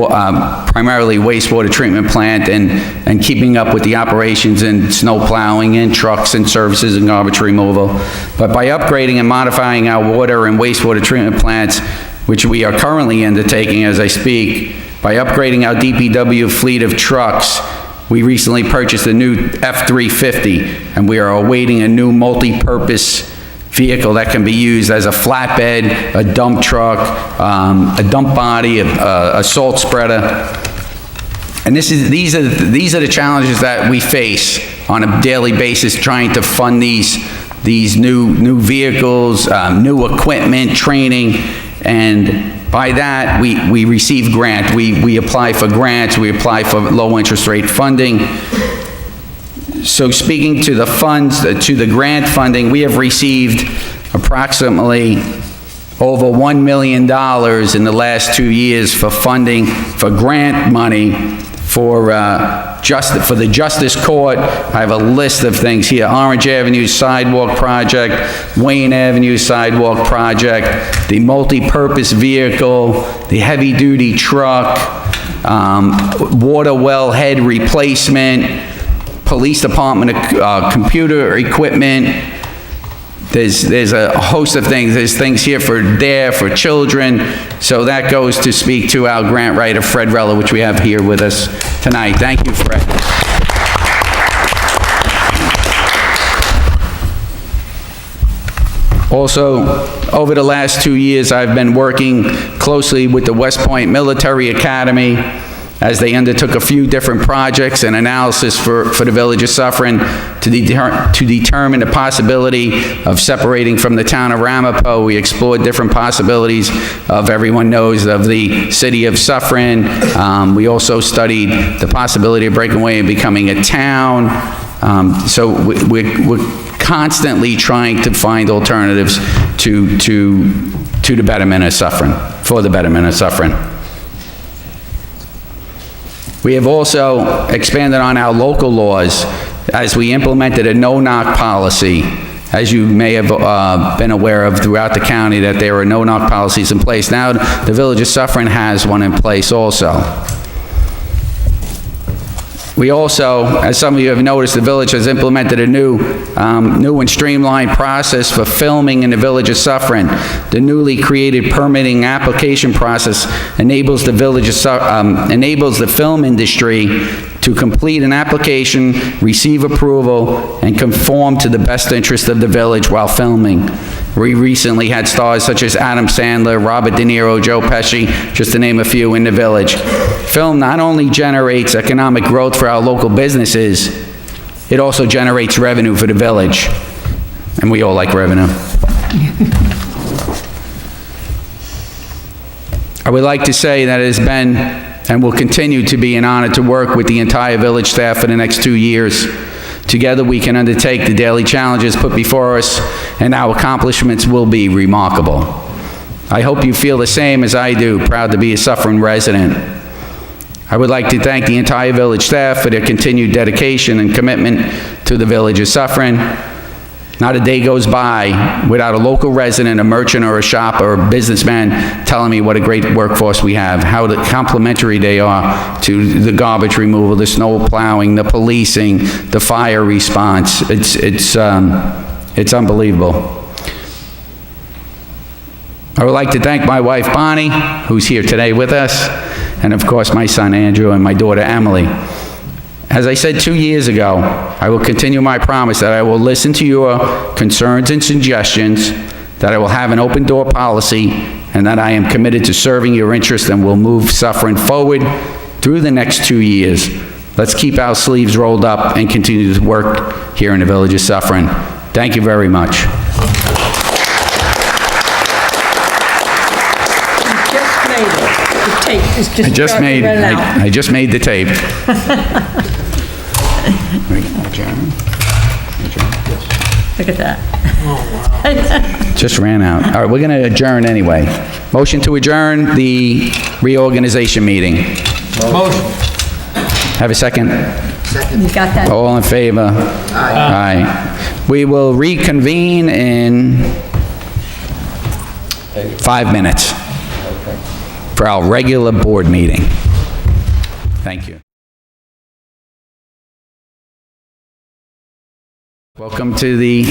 B: primarily wastewater treatment plant and keeping up with the operations and snow plowing and trucks and services and garbage removal. But by upgrading and modifying our water and wastewater treatment plants, which we are currently undertaking as I speak, by upgrading our DPW fleet of trucks, we recently purchased a new F-350, and we are awaiting a new multi-purpose vehicle that can be used as a flatbed, a dump truck, a dump body, a salt spreader. And these are the challenges that we face on a daily basis, trying to fund these new vehicles, new equipment, training, and by that we receive grant. We apply for grants, we apply for low interest rate funding. So speaking to the funds, to the grant funding, we have received approximately over $1 million in the last 2 years for funding, for grant money for the Justice Court. I have a list of things here. Orange Avenue Sidewalk Project, Wayne Avenue Sidewalk Project, the multi-purpose vehicle, the heavy-duty truck, water well head replacement, police department computer equipment. There's a host of things. There's things here for children. So that goes to speak to our grant writer, Fred Rella, which we have here with us tonight. Thank you, Fred. Also, over the last 2 years, I've been working closely with the West Point Military Academy as they undertook a few different projects and analysis for the Village of Suffern to determine the possibility of separating from the town of Ramapo. We explored different possibilities of, everyone knows, of the city of Suffern. We also studied the possibility of breaking away and becoming a town. So we're constantly trying to find alternatives to the betterment of Suffern, for the betterment of Suffern. We have also expanded on our local laws as we implemented a no-knock policy. As you may have been aware of throughout the county, that there are no-knock policies in place. Now, the Village of Suffern has one in place also. We also, as some of you have noticed, the village has implemented a new and streamlined process for filming in the Village of Suffern. The newly created permitting application process enables the film industry to complete an application, receive approval, and conform to the best interest of the village while filming. We recently had stars such as Adam Sandler, Robert De Niro, Joe Pesci, just to name a few, in the village. Film not only generates economic growth for our local businesses, it also generates revenue for the village. And we all like revenue. I would like to say that it has been and will continue to be an honor to work with the entire village staff for the next 2 years. Together we can undertake the daily challenges put before us, and our accomplishments will be remarkable. I hope you feel the same as I do, proud to be a Suffern resident. I would like to thank the entire village staff for their continued dedication and commitment to the Village of Suffern. Not a day goes by without a local resident, a merchant, or a shop, or a businessman telling me what a great workforce we have, how complimentary they are to the garbage removal, the snow plowing, the policing, the fire response. It's unbelievable. I would like to thank my wife, Bonnie, who's here today with us, and of course, my son, Andrew, and my daughter, Emily. As I said 2 years ago, I will continue my promise that I will listen to your concerns and suggestions, that I will have an open door policy, and that I am committed to serving your interests and will move Suffern forward through the next 2 years. Let's keep our sleeves rolled up and continue to work here in the Village of Suffern. Thank you very much. I just made the tape.
G: Look at that.
B: Just ran out. All right, we're going to adjourn anyway. Motion to adjourn the reorganization meeting.
F: Motion.
B: Have a second?
G: You got that?
B: All in favor? Aye. We will reconvene in 5 minutes for our regular board meeting. Thank you. Welcome to the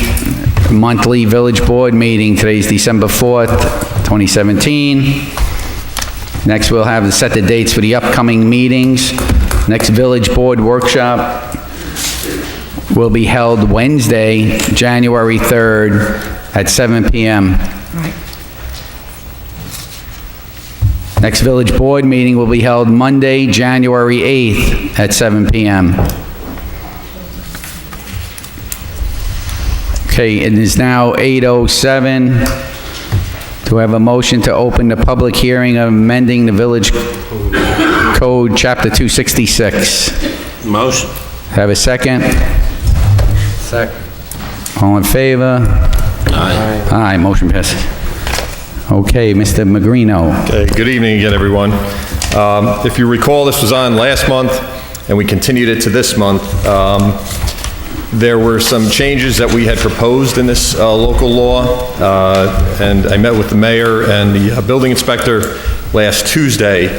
B: monthly village board meeting. Today's December 4th, 2017. Next, we'll have set the dates for the upcoming meetings. Next village board workshop will be held Wednesday, January 3rd at 7 p.m.
G: Right.
B: Next village board meeting will be held Monday, January 8th at 7 p.m. Okay, it is now 8:07. Do I have a motion to open the public hearing of amending the Village Code, Chapter 266?
C: Motion.
B: Have a second?
D: Second.
B: All in favor?
C: Aye.
B: Aye, motion passes. Okay, Mr. Magrino.
J: Okay, good evening again, everyone. If you recall, this was on last month, and we continued it to this month. There were some changes that we had proposed in this local law, and I met with the mayor and the building inspector last Tuesday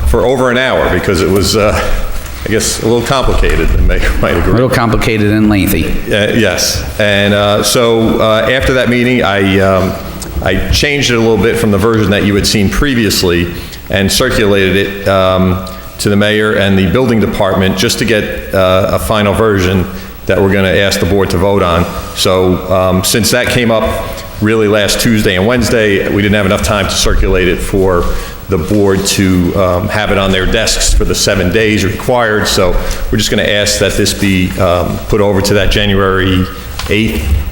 J: for over an hour, because it was, I guess, a little complicated, the mayor might agree.
B: A little complicated and lengthy.
J: Yes, and so after that meeting, I changed it a little bit from the version that you had seen previously and circulated it to the mayor and the building department just to get a final version that we're going to ask the board to vote on. So since that came up really last Tuesday and Wednesday, we didn't have enough time to circulate it for the board to have it on their desks for the 7 days required. So we're just going to ask that this be put over to that January 8th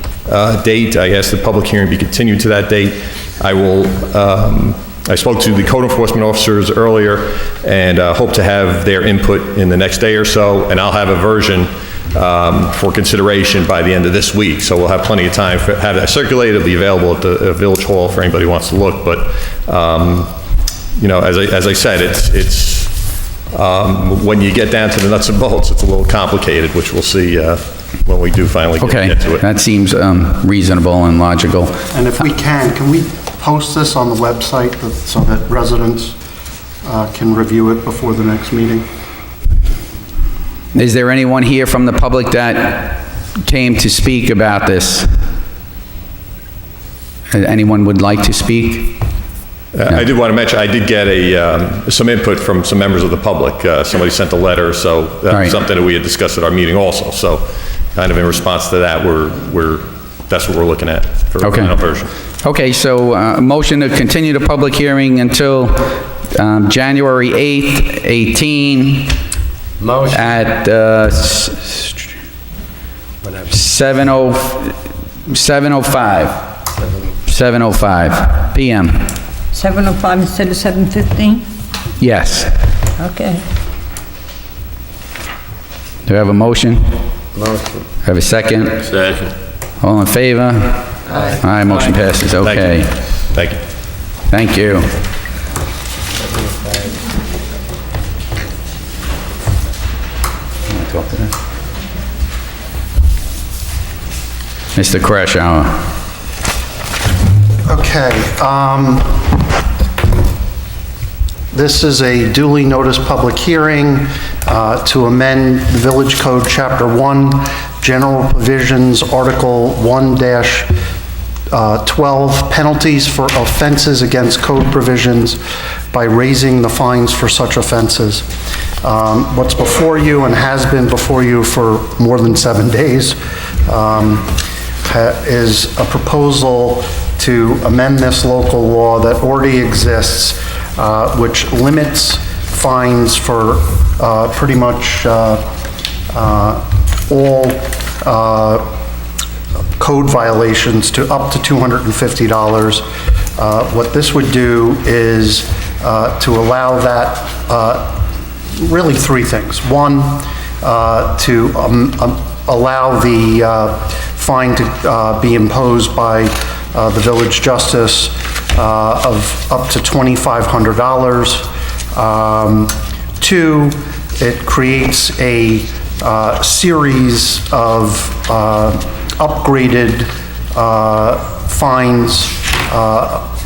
J: date. I asked the public hearing be continued to that date. I spoke to the code enforcement officers earlier and hope to have their input in the next day or so, and I'll have a version for consideration by the end of this week. So we'll have plenty of time to have that circulated. It'll be available at the Village Hall for anybody who wants to look. But, you know, as I said, it's when you get down to the nuts and bolts, it's a little complicated, which we'll see when we do finally
B: Okay,
J: get to it.
B: that seems reasonable and logical.
H: And if we can we post this on the website so that residents can review it before the next meeting?
B: Is there anyone here from the public that came to speak about this? Anyone would like to speak?
J: I did want to mention, I did get some input from some members of the public. Somebody sent a letter, so that's
B: Right.
J: something that we had discussed at our meeting also. So kind of in response to that, that's what we're looking at for the
B: Okay.
J: final version.
B: Okay, so a motion to continue the public hearing until January 8th, 18
D: Motion.
B: at 7:05 p.m.
G: 7:05 instead of 7:15?
B: Yes.
G: Okay.
B: Do I have a motion?
D: Motion.
B: Have a second?
C: Second.
B: All in favor?
D: Aye.
B: Aye, motion passes. Okay.
J: Thank you.
B: Thank you. talk to them. Mr. Kraushaar.
H: Okay, this is a duly noticed public hearing to amend the Village Code, Chapter 1, General Provisions, Article 1-12, Penalties for Offenses Against Code Provisions by raising the fines for such offenses. What's before you and has been before you for more than 7 days is a proposal to amend this local law that already exists, which limits fines for pretty much all code violations to up to $250. What this would do is to allow that, really three things. One, to allow the fine to be imposed by the village justice of up to $2,500. Two, it creates a series of upgraded fines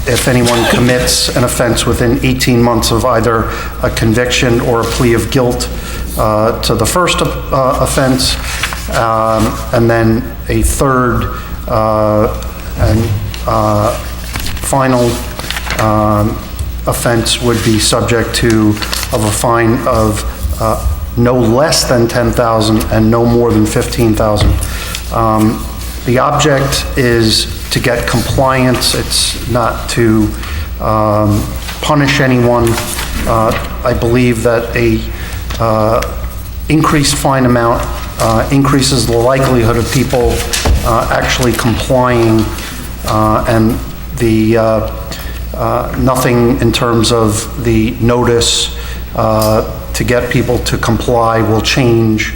H: if anyone commits an offense within 18 months of either a conviction or a plea of guilt to the first offense, and then a third and final offense would be subject to a fine of no less than $10,000 and no more than $15,000. The object is to get compliance. It's not to punish anyone. I believe that a increased fine amount increases the likelihood of people actually complying, and the nothing in terms of the notice to get people to comply will change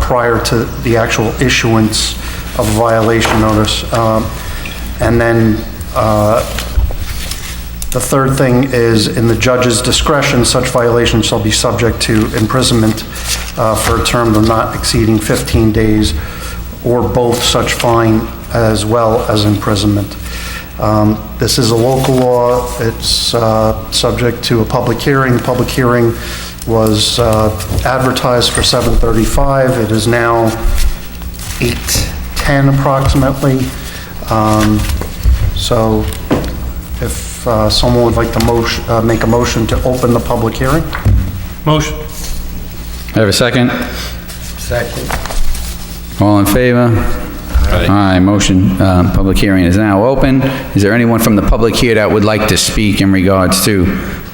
H: prior to the actual issuance of a violation notice. And then the third thing is, in the judge's discretion, such violations shall be subject to imprisonment for a term of not exceeding 15 days, or both such fine as well as imprisonment. This is a local law. It's subject to a public hearing. The public hearing was advertised for 7:35. It is now 8:10 approximately. So if someone would like to make a motion to open the public hearing.
F: Motion.
B: I have a second?
D: Second.
B: All in favor?
C: Aye.
B: Aye, motion, public hearing is now open. Is there anyone from the public here that would like to speak in regards to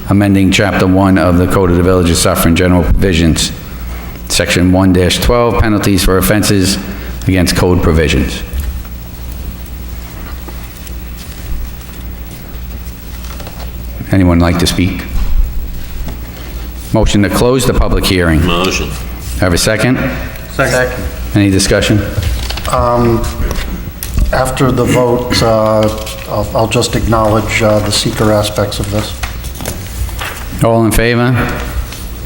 B: amending Chapter 1 of the Code of the Village of Suffern, General Provisions, Section 1-12, Penalties for Offenses Against Code Provisions? Anyone like to speak? Motion to close the public hearing.
C: Motion.
B: Have a second?
D: Second.
B: Any discussion?
H: After the vote, I'll just acknowledge the seeker aspects of this.
B: All in favor?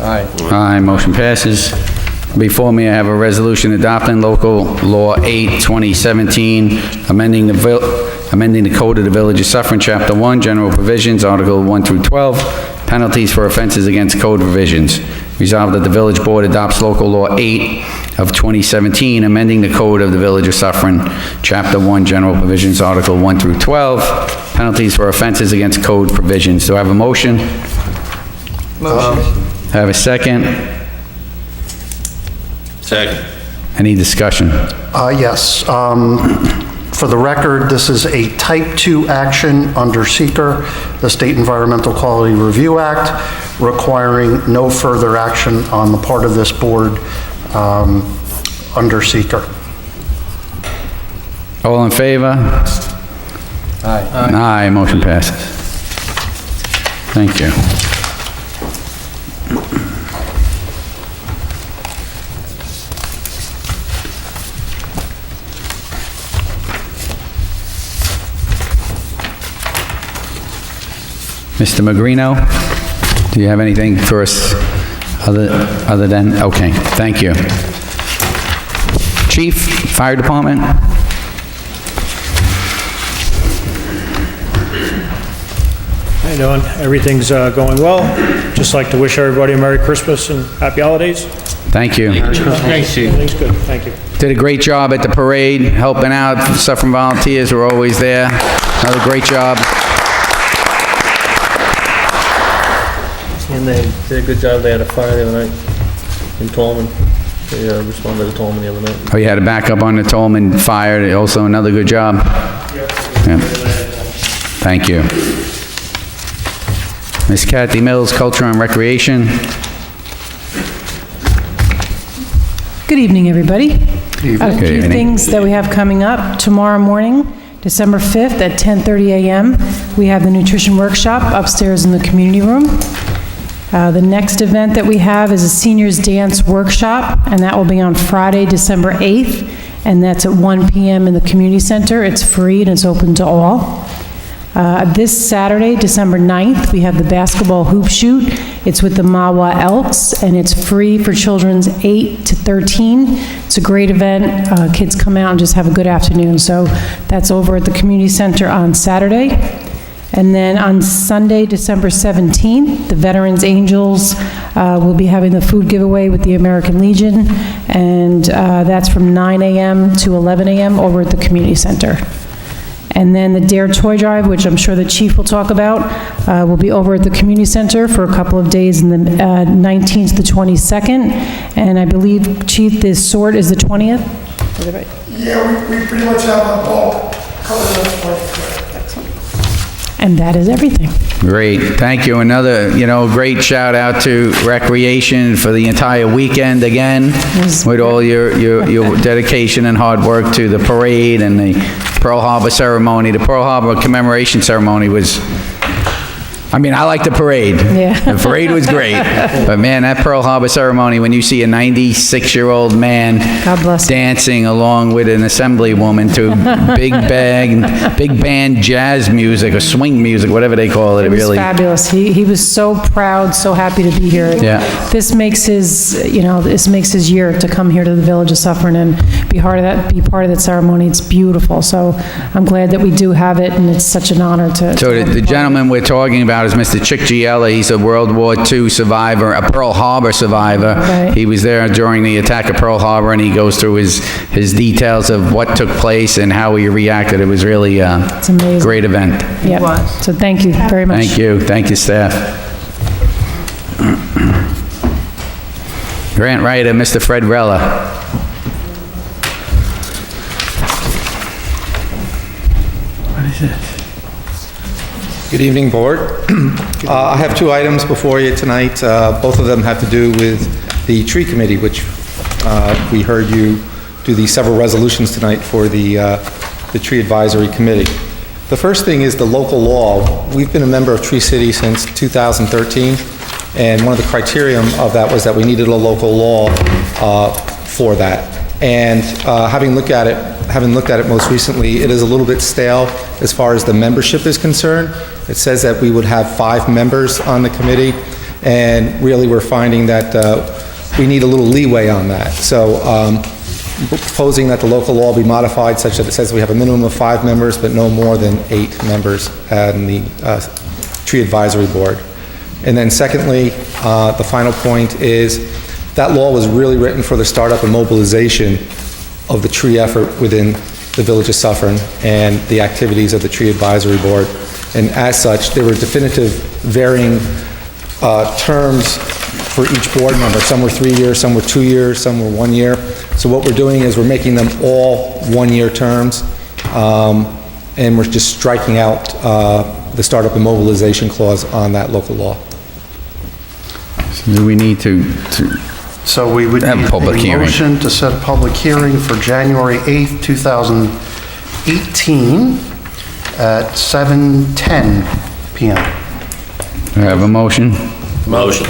D: Aye.
B: Aye, motion passes. Before me, I have a resolution adopting local law 8, 2017, amending the Code of the Village of Suffern, Chapter 1, General Provisions, Article 1-12, Penalties for Offenses Against Code Provisions. Resolved that the Village Board adopts local law 8 of 2017, amending the Code of the Village of Suffern, Chapter 1, General Provisions, Article 1-12, Penalties for Offenses Against Code Provisions. Do I have a motion?
D: Motion.
B: Have a second?
C: Second.
B: Any discussion?
H: Yes. For the record, this is a Type 2 action under seeker, the State Environmental Quality Review Act, requiring no further action on the part of this board under seeker.
B: All in favor?
D: Aye.
B: Aye, motion passes. Thank you. Mr. Magrino, do you have anything for us other than, okay, thank you. Chief, Fire Department.
K: How you doing? Everything's going well. Just like to wish everybody a Merry Christmas and Happy Holidays.
B: Thank you.
K: Everything's good, thank you.
B: Did a great job at the parade, helping out. Suffern volunteers were always there. Another great job.
I: And they did a good job. They had a fire the other night in Tolman. They responded to Tolman the other night.
B: Oh, you had a backup on the Tolman fire, also another good job. Yeah. Thank you. Ms. Kathy Mills, Culture and Recreation.
L: Good evening, everybody. A
B: Good
L: few
B: evening.
L: things that we have coming up. Tomorrow morning, December 5th at 10:30 a.m., we have the nutrition workshop upstairs in the community room. The next event that we have is a seniors dance workshop, and that will be on Friday, December 8th, and that's at 1 p.m. in the community center. It's free and it's open to all. This Saturday, December 9th, we have the basketball hoop shoot. It's with the Mawa Elks, and it's free for children's 8 to 13. It's a great event. Kids come out and just have a good afternoon. So that's over at the community center on Saturday. And then on Sunday, December 17th, the Veterans Angels will be having the food giveaway with the American Legion, and that's from 9 a.m. to 11 a.m. over at the community center. And then the Dare Toy Drive, which I'm sure the chief will talk about, will be over at the community center for a couple of days in the 19th to the 22nd. And I believe, Chief, this sort is the 20th? Is that right?
M: Yeah, we pretty much have a bulk covered up for
L: And that is everything.
B: Great, thank you. Another, great shout out to Recreation for the entire weekend again, with all your dedication and hard work to the parade and the Pearl Harbor ceremony. The Pearl Harbor commemoration ceremony was, I like the parade.
L: Yeah.
B: The parade was great. But man, that Pearl Harbor ceremony, when you see a 96-year-old man
L: God bless him.
B: dancing along with an assemblywoman to big band jazz music or swing music, whatever they call it,
L: It was
B: really.
L: fabulous. He was so proud, so happy to be here.
B: Yeah.
L: This makes his year to come here to the Village of Suffern and be part of that ceremony. It's beautiful. So I'm glad that we do have it, and it's such an honor to.
B: So the gentleman we're talking about is Mr. Chick Giella. He's a World War II survivor, a Pearl Harbor survivor.
L: Right.
B: He was there during the attack of Pearl Harbor, and he goes through his details of what took place and how he reacted. It was really
L: It's amazing.
B: great event.
L: Yeah. So thank you very much.
B: Thank you. Thank you, staff. Grant writer, Mr. Fred Rella. What is this?
N: Good evening, Board. I have two items before you tonight. Both of them have to do with the Tree Committee, which we heard you do the several resolutions tonight for the Tree Advisory Committee. The first thing is the local law. We've been a member of Tree City since 2013, and one of the criteria of that was that we needed a local law for that. And having looked at it most recently, it is a little bit stale as far as the membership is concerned. It says that we would have 5 members on the committee, and really we're finding that we need a little leeway on that. So we're proposing that the local law be modified such that it says we have a minimum of 5 members, but no more than 8 members on the Tree Advisory Board. And then secondly, the final point is that law was really written for the startup and mobilization of the tree effort within the Village of Suffern and the activities of the Tree Advisory Board. And as such, there were definitive varying terms for each board member. Some were 3 years, some were 2 years, some were 1 year. So what we're doing is we're making them all 1-year terms, and we're just striking out the startup and mobilization clause on that local law.
B: Do we need to
H: So we would
B: have
H: need
B: a public hearing?
H: motion to set a public hearing for January 8th, 2018 at 7:10 p.m.
B: Do I have a motion?
C: Motion.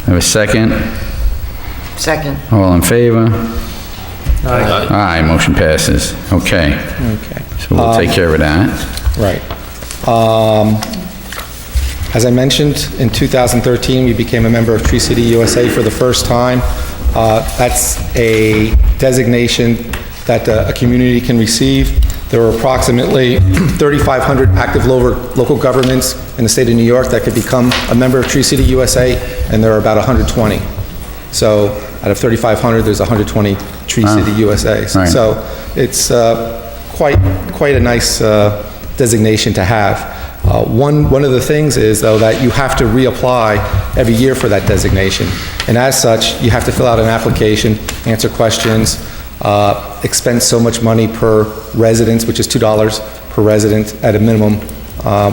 B: Have a second?
G: Second.
B: All in favor?
C: Aye.
B: Aye, motion passes. Okay.
N: Okay.
B: So we'll take care of that.
N: Right. As I mentioned, in 2013, we became a member of Tree City USA for the first time. That's a designation that a community can receive. There are approximately 3,500 active local governments in the state of New York that could become a member of Tree City USA, and there are about 120. So out of 3,500, there's 120 Tree City USA.
B: Right.
N: So it's quite a nice designation to have. One of the things is, though, that you have to reapply every year for that designation. And as such, you have to fill out an application, answer questions, expend so much money per residence, which is $2 per resident at a minimum,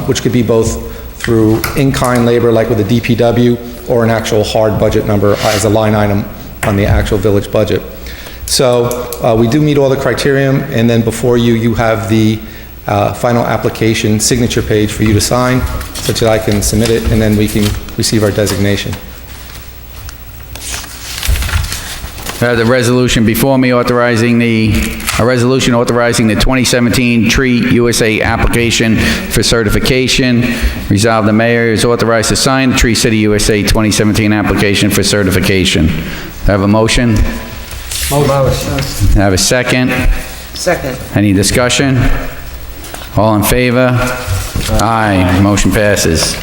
N: which could be both through in-kind labor, like with the DPW, or an actual hard budget number as a line item on the actual village budget. So we do meet all the criterion, and then before you, you have the final application signature page for you to sign, such that I can submit it, and then we can receive our designation.
B: The resolution before me authorizing a resolution authorizing the 2017 Tree USA application for certification. Resolved, the mayor is authorized to sign the Tree City USA 2017 application for certification. Have a motion? Have a second?
D: Second.
B: Any discussion? All in favor? Aye. Motion passes.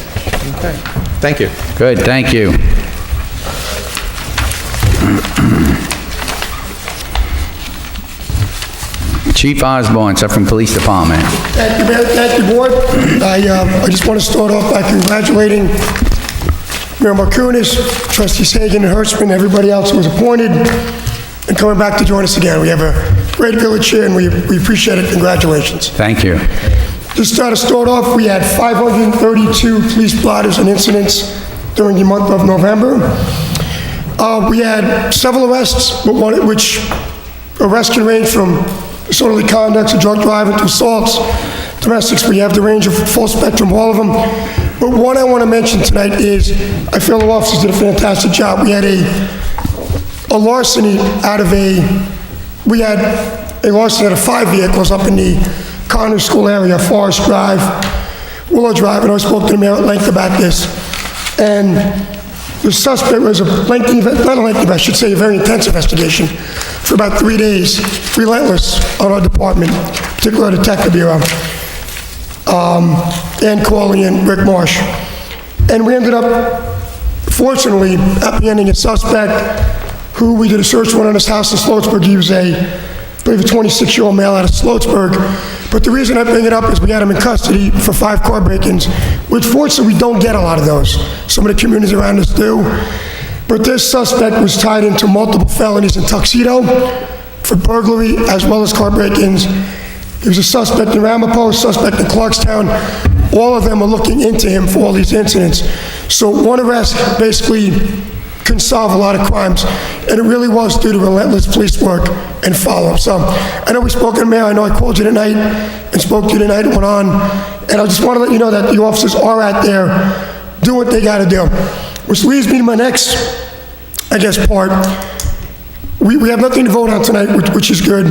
N: Okay. Thank you.
B: Good, thank you. Chief Osborne, Suffern Police Department.
M: Thank you, Mayor. Thank you, Board. I just want to start off by congratulating Mayor Markunas, Trustees Hagen and Hertzman, everybody else who was appointed, and coming back to join us again. We have a great village here, and we appreciate it. Congratulations.
B: Thank you.
M: Just to start off, we had 532 police blotters and incidents during the month of November. We had several arrests, which arrests can range from disorderly conduct to drug driving to assaults, domestics. We have the range of full spectrum, all of them. But one I want to mention tonight is, I feel the officers did a fantastic job. We had a larceny out of we had a larceny out of 5 vehicles up in the Connor School area, Forest Drive, Willow Drive, and I spoke to the mayor at length about this. And the suspect was a lengthy, not a lengthy, I should say, a very intense investigation for about 3 days, relentless on our department, particularly our Detective Bureau, Ann Corley and Rick Marsh. And we ended up, fortunately, apprehending a suspect who we did a search warrant on his house in Sloatsburg. He was I believe a 26-year-old male out of Sloatsburg. But the reason I bring it up is we had him in custody for 5 car break-ins, which fortunately we don't get a lot of those. Some of the communities around us do. But this suspect was tied into multiple felonies in Tuxedo for burglary as well as car break-ins. He was a suspect in Ramapo, a suspect in Clarkstown. All of them are looking into him for all these incidents. So one arrest basically can solve a lot of crimes, and it really was due to relentless police work and follow-up. So I know we spoke to the mayor. I know I called you tonight and spoke to you tonight and went on, and I just want to let you know that the officers are out there doing what they got to do. Which leads me to my next, I guess, part. We have nothing to vote on tonight, which is good,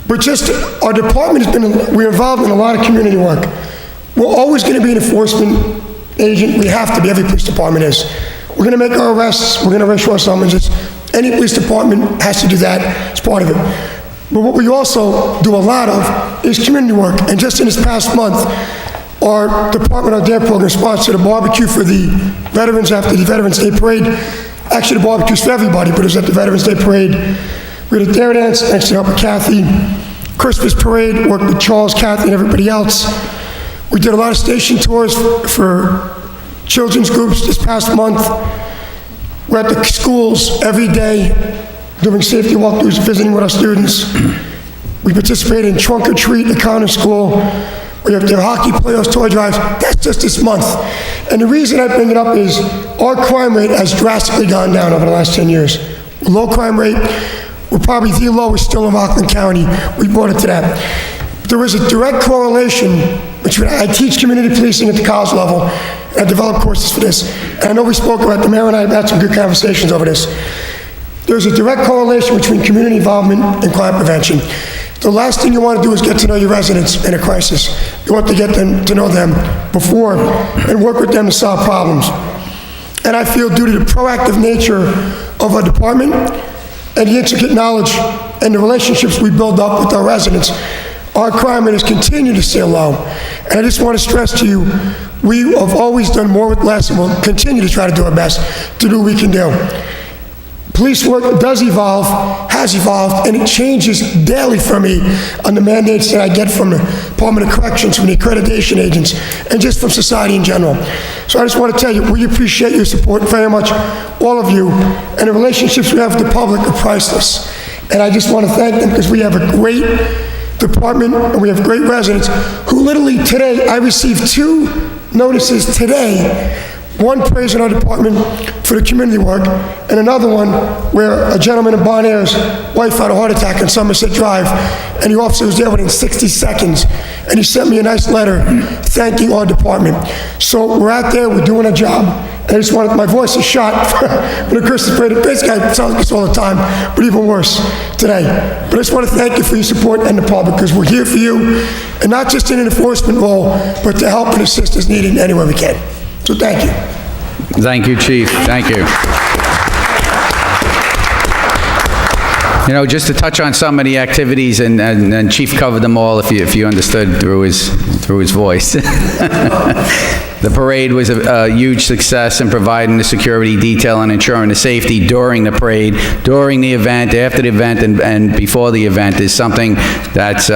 M: but just our department has been, we're involved in a lot of community work. We're always going to be an enforcement agent. We have to be. Every police department is. We're going to make our arrests. We're going to issue our summonses. Any police department has to do that. It's part of it. But what we also do a lot of is community work. And just in this past month, our department, our DARE program, sponsored a barbecue for the veterans after the Veterans Day Parade. Actually, the barbecue's for everybody, but it was at the Veterans Day Parade. We had a DARE dance, thanks to help with Kathy. Christmas parade, worked with Charles, Kathy, and everybody else. We did a lot of station tours for children's groups this past month. We're at the schools every day doing safety walkthroughs, visiting with our students. We participated in Trunk or Treat at Connor School. We have their hockey playoffs, toy drives. That's just this month. And the reason I bring it up is our crime rate has drastically gone down over the last 10 years. Low crime rate. We're probably the lowest still in Rockland County. We brought it to that. There is a direct correlation between, I teach community policing at the college level, and I develop courses for this. And I know we spoke about, the mayor and I have had some good conversations over this. There's a direct correlation between community involvement and crime prevention. The last thing you want to do is get to know your residents in a crisis. You want to get them to know them before and work with them to solve problems. And I feel due to the proactive nature of our department, and the intricate knowledge and the relationships we build up with our residents, our crime rate has continued to stay low. And I just want to stress to you, we have always done more with less, and we'll continue to try to do our best to do what we can do. Police work does evolve, has evolved, and it changes daily for me on the mandates that I get from the Department of Corrections, from the accreditation agents, and just from society in general. So I just want to tell you, we appreciate your support very much, all of you, and the relationships we have with the public are priceless. And I just want to thank them because we have a great department and we have great residents who literally today, I received 2 notices today. One praising our department for the community work, and another one where a gentleman in Bon Air's wife had a heart attack on Somerset Drive, and the officer was there within 60 seconds, and he sent me a nice letter thanking our department. So we're out there, we're doing a job, and I just wanted, my voice is shot for the Christmas parade. Basically, I sound like this all the time, but even worse today. But I just want to thank you for your support and the public, because we're here for you, and not just in an enforcement role, but to help and assist as needed anywhere we can. So thank you.
B: Thank you, Chief. Thank you. You know, just to touch on some of the activities, and Chief covered them all if you understood through his voice. The parade was a huge success in providing the security detail and ensuring the safety during the parade, during the event, after the event, and before the event is something that's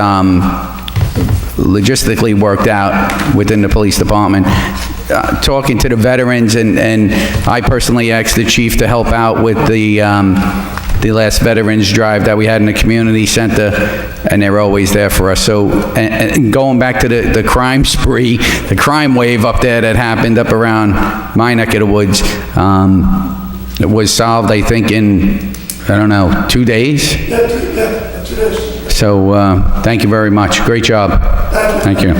B: logistically worked out within the police department. Talking to the veterans, and I personally asked the chief to help out with the last veterans drive that we had in the community center, and they're always there for us. So, and going back to the crime spree, the crime wave up there that happened up around my neck of the woods, it was solved, I think, in, I don't know, 2 days?
M: Yeah, 2 days.
B: So, thank you very much. Great job. Thank you.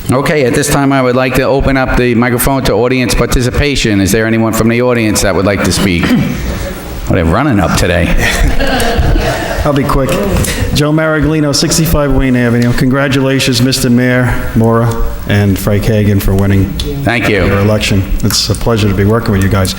B: Okay, at this time, I would like to open up the microphone to audience participation. Is there anyone from the audience that would like to speak? Well, they're running up today.
O: I'll be quick. Joe Maraglino, 65 Wayne Avenue. Congratulations, Mr. Mayor Moira and Frank Hagen, for winning
B: Thank you.
O: your election. It's a pleasure to be working with you guys.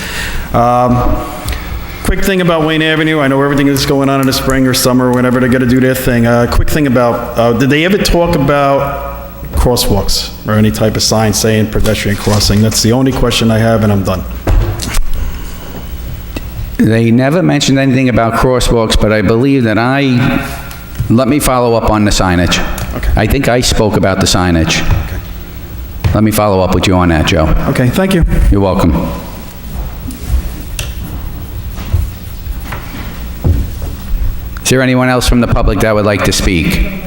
O: Quick thing about Wayne Avenue. I know everything that's going on in the spring or summer or whenever they're going to do their thing. Quick thing about, did they ever talk about crosswalks or any type of sign saying pedestrian crossing? That's the only question I have, and I'm done.
B: They never mentioned anything about crosswalks, but I believe that let me follow up on the signage.
O: Okay.
B: I think I spoke about the signage.
O: Okay.
B: Let me follow up with you on that, Joe.
O: Okay, thank you.
B: You're welcome. Is there anyone else from the public that would like to speak?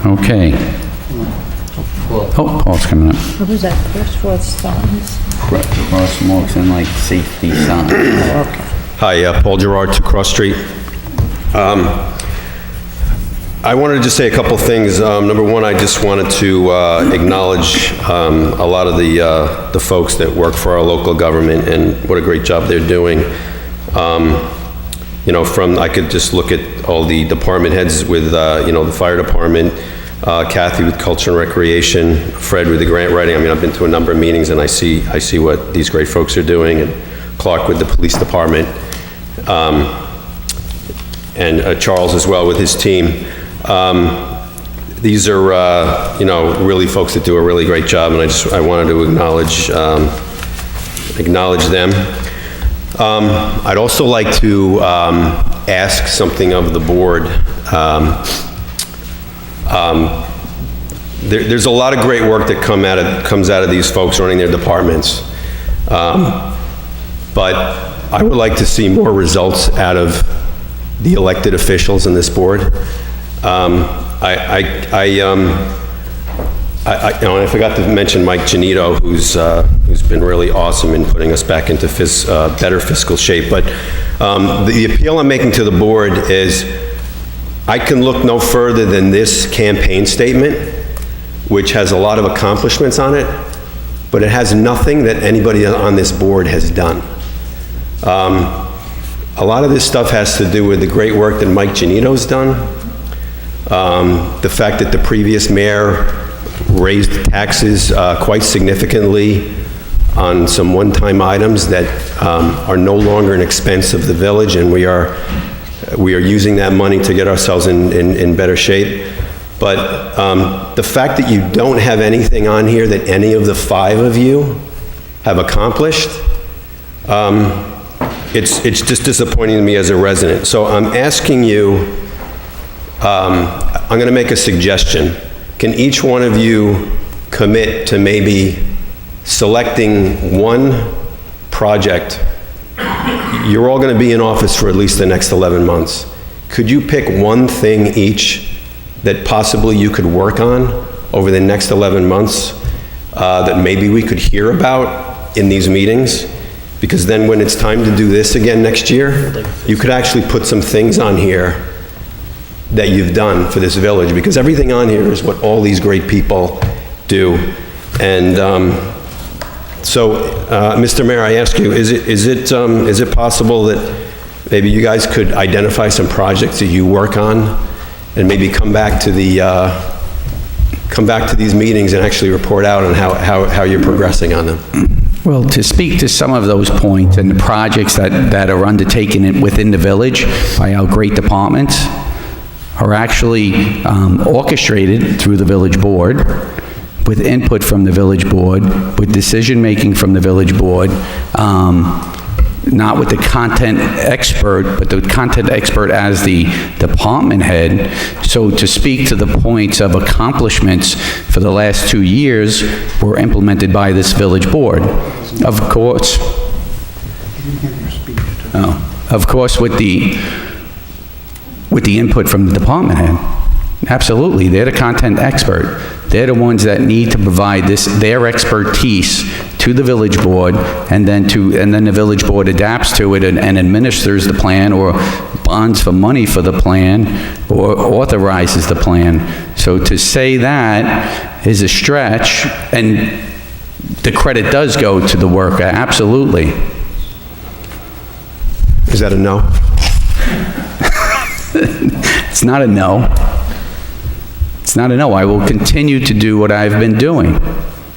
B: Okay. Oh, Paul's coming up.
G: What was that, Crossroads signs?
B: Crosswalks and like safety signs.
P: Hi, Paul Gerard, 2 Cross Street. I wanted to just say a couple things. Number one, I just wanted to acknowledge a lot of the folks that work for our local government and what a great job they're doing. You know, I could just look at all the department heads with, you know, the fire department, Kathy with Culture and Recreation, Fred with the grant writing. I mean, I've been to a number of meetings and I see what these great folks are doing, and Clark with the police department, and Charles as well with his team. These are, you know, really folks that do a really great job, and I wanted to acknowledge them. I'd also like to ask something of the board. There's a lot of great work that comes out of these folks running their departments, but I would like to see more results out of the elected officials in this board. I forgot to mention Mike Janito, who's been really awesome in putting us back into better fiscal shape. But the appeal I'm making to the board is, I can look no further than this campaign statement, which has a lot of accomplishments on it, but it has nothing that anybody on this board has done. A lot of this stuff has to do with the great work that Mike Janito's done, the fact that the previous mayor raised taxes quite significantly on some one-time items that are no longer an expense of the village, and we are using that money to get ourselves in better shape. But the fact that you don't have anything on here that any of the 5 of you have accomplished, it's just disappointing to me as a resident. So I'm asking you, I'm going to make a suggestion. Can each one of you commit to maybe selecting one project? You're all going to be in office for at least the next 11 months. Could you pick one thing each that possibly you could work on over the next 11 months that maybe we could hear about in these meetings? Because then when it's time to do this again next year, you could actually put some things on here that you've done for this village, because everything on here is what all these great people do. And so, Mr. Mayor, I ask you, is it possible that maybe you guys could identify some projects that you work on and maybe come back to these meetings and actually report out on how you're progressing on them?
B: Well, to speak to some of those points and the projects that are undertaken within the village by our great departments are actually orchestrated through the village board, with input from the village board, with decision-making from the village board, not with the content expert, but the content expert as the department head. So to speak to the points of accomplishments for the last 2 years were implemented by this village board. Of course, with the input from the department head. Absolutely, they're the content expert. They're the ones that need to provide their expertise to the village board, and then the village board adapts to it and administers the plan, or bonds for money for the plan, or authorizes the plan. So to say that is a stretch, and the credit does go to the worker, absolutely.
P: Is that a no?
B: It's not a no. It's not a no. I will continue to do what I've been doing.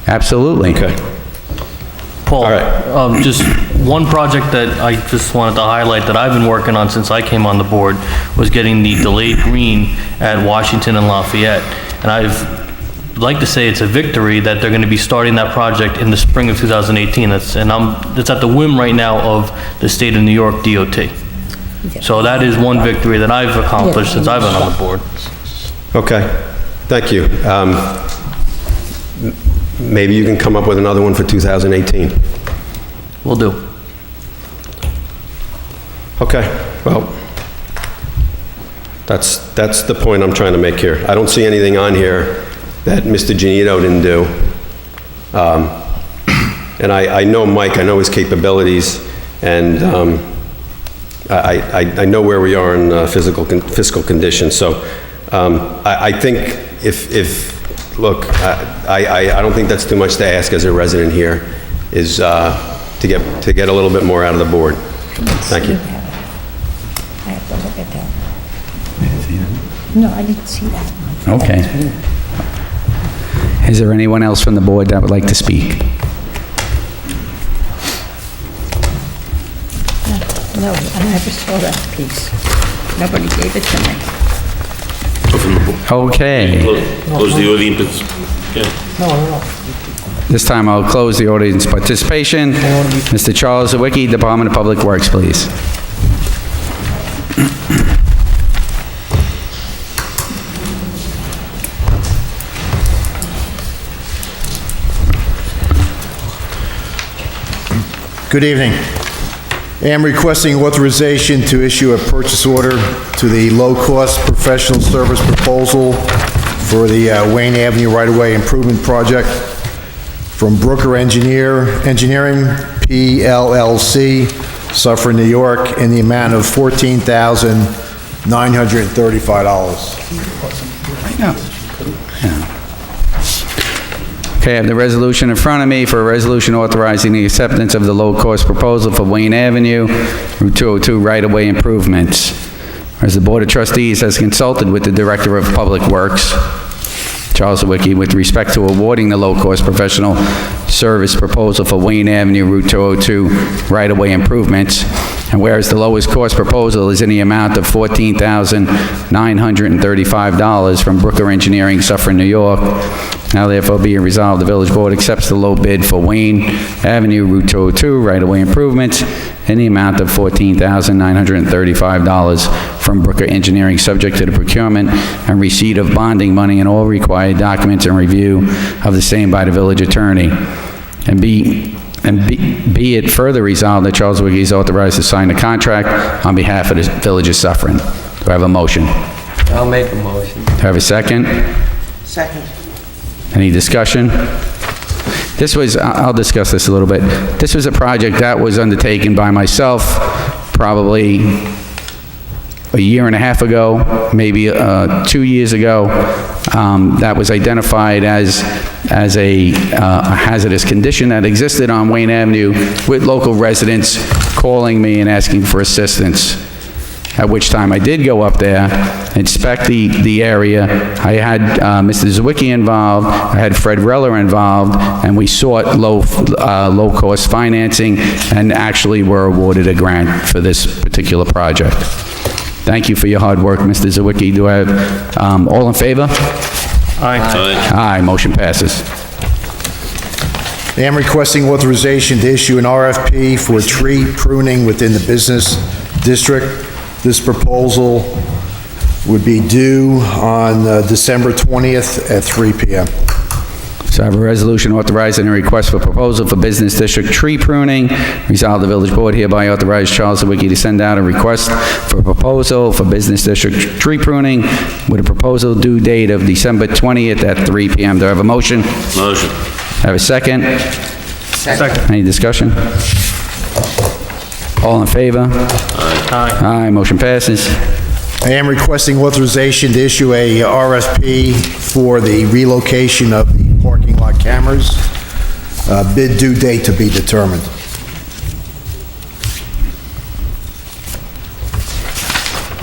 B: Absolutely.
P: Okay.
I: Paul, just one project that I just wanted to highlight that I've been working on since I came on the board was getting the delayed green at Washington and Lafayette. And I'd like to say it's a victory that they're going to be starting that project in the spring of 2018. It's at the whim right now of the state of New York DOT. So that is one victory that I've accomplished since I've been on the board.
P: Okay, thank you. Maybe you can come up with another one for 2018.
I: Will do.
P: Okay, well, that's the point I'm trying to make here. I don't see anything on here that Mr. Giannino didn't do. And I know Mike, I know his capabilities, and I know where we are in fiscal condition. So I think look, I don't think that's too much to ask as a resident here, is to get a little bit more out of the board. Thank you.
G: I have to look at that. No, I didn't see that one.
B: Okay. Is there anyone else from the board that would like to speak?
G: No, I never saw that piece. Nobody gave it to me.
B: Okay.
C: Close the audience. Yeah.
G: No.
B: This time I'll close the audience participation. Mr. Charles Zawicki, Department of Public Works, please.
Q: Good evening. I am requesting authorization to issue a purchase order to the low-cost professional service proposal for the Wayne Avenue right-of-way improvement project from Brooker Engineering, PLLC, Suffern, New York, in the amount of $14,935.
B: Okay, I have the resolution in front of me for a resolution authorizing the acceptance of the low-cost proposal for Wayne Avenue, Route 202 right-of-way improvements. Whereas the Board of Trustees has consulted with the Director of Public Works Charles Zwicky, with respect to awarding the low-cost professional service proposal for Wayne Avenue Route 202 right-of-way improvements. And whereas the lowest cost proposal is in the amount of $14,935 from Brooker Engineering, Suffern, New York, now therefore be it resolved, the village board accepts the low bid for Wayne Avenue Route 202 right-of-way improvements in the amount of $14,935 from Brooker Engineering, subject to the procurement and receipt of bonding money and all required documents and review of the same by the village attorney. And be it further resolved that Charles Zwicky is authorized to sign the contract on behalf of the Village of Suffern. Do I have a motion?
D: I'll make a motion.
B: Do I have a second?
E: Second.
B: Any discussion? This was, I'll discuss this a little bit. This was a project that was undertaken by myself probably a year and a half ago, maybe 2 years ago. That was identified as a hazardous condition that existed on Wayne Avenue, with local residents calling me and asking for assistance. At which time I did go up there, inspect the area. I had Mr. Zwicky involved, I had Fred Reller involved, and we sought low-cost financing and actually were awarded a grant for this particular project. Thank you for your hard work, Mr. Zwicky. Do I have, all in favor?
I: Aye.
B: Aye, motion passes.
Q: I am requesting authorization to issue an RFP for tree pruning within the business district. This proposal would be due on December 20th at 3 p.m.
B: So I have a resolution authorizing a request for proposal for business district tree pruning. Resolved, the village board hereby authorizes Charles Zwicky to send out a request for proposal for business district tree pruning with a proposal due date of December 20th at 3 p.m. Do I have a motion?
C: Motion.
B: I have a second?
D: Second.
B: Any discussion? All in favor?
I: Aye.
B: Aye, motion passes.
Q: I am requesting authorization to issue a RFP for the relocation of the parking lot cameras. Bid due date to be determined.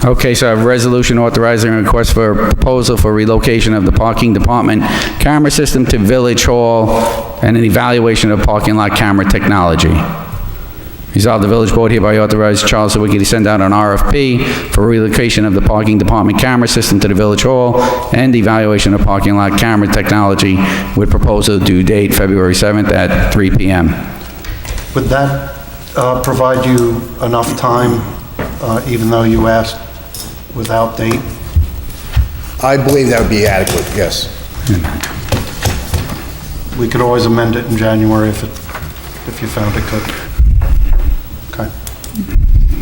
B: Okay, so I have a resolution authorizing a request for a proposal for relocation of the parking department camera system to Village Hall and an evaluation of parking lot camera technology. Resolved, the village board hereby authorizes Charles Zwicky to send out an RFP for relocation of the parking department camera system to the Village Hall and evaluation of parking lot camera technology with proposal due date February 7th at 3 p.m.
H: Would that provide you enough time, even though you asked without date?
Q: I believe that would be adequate, yes.
H: We could always amend it in January if you found it could. Okay.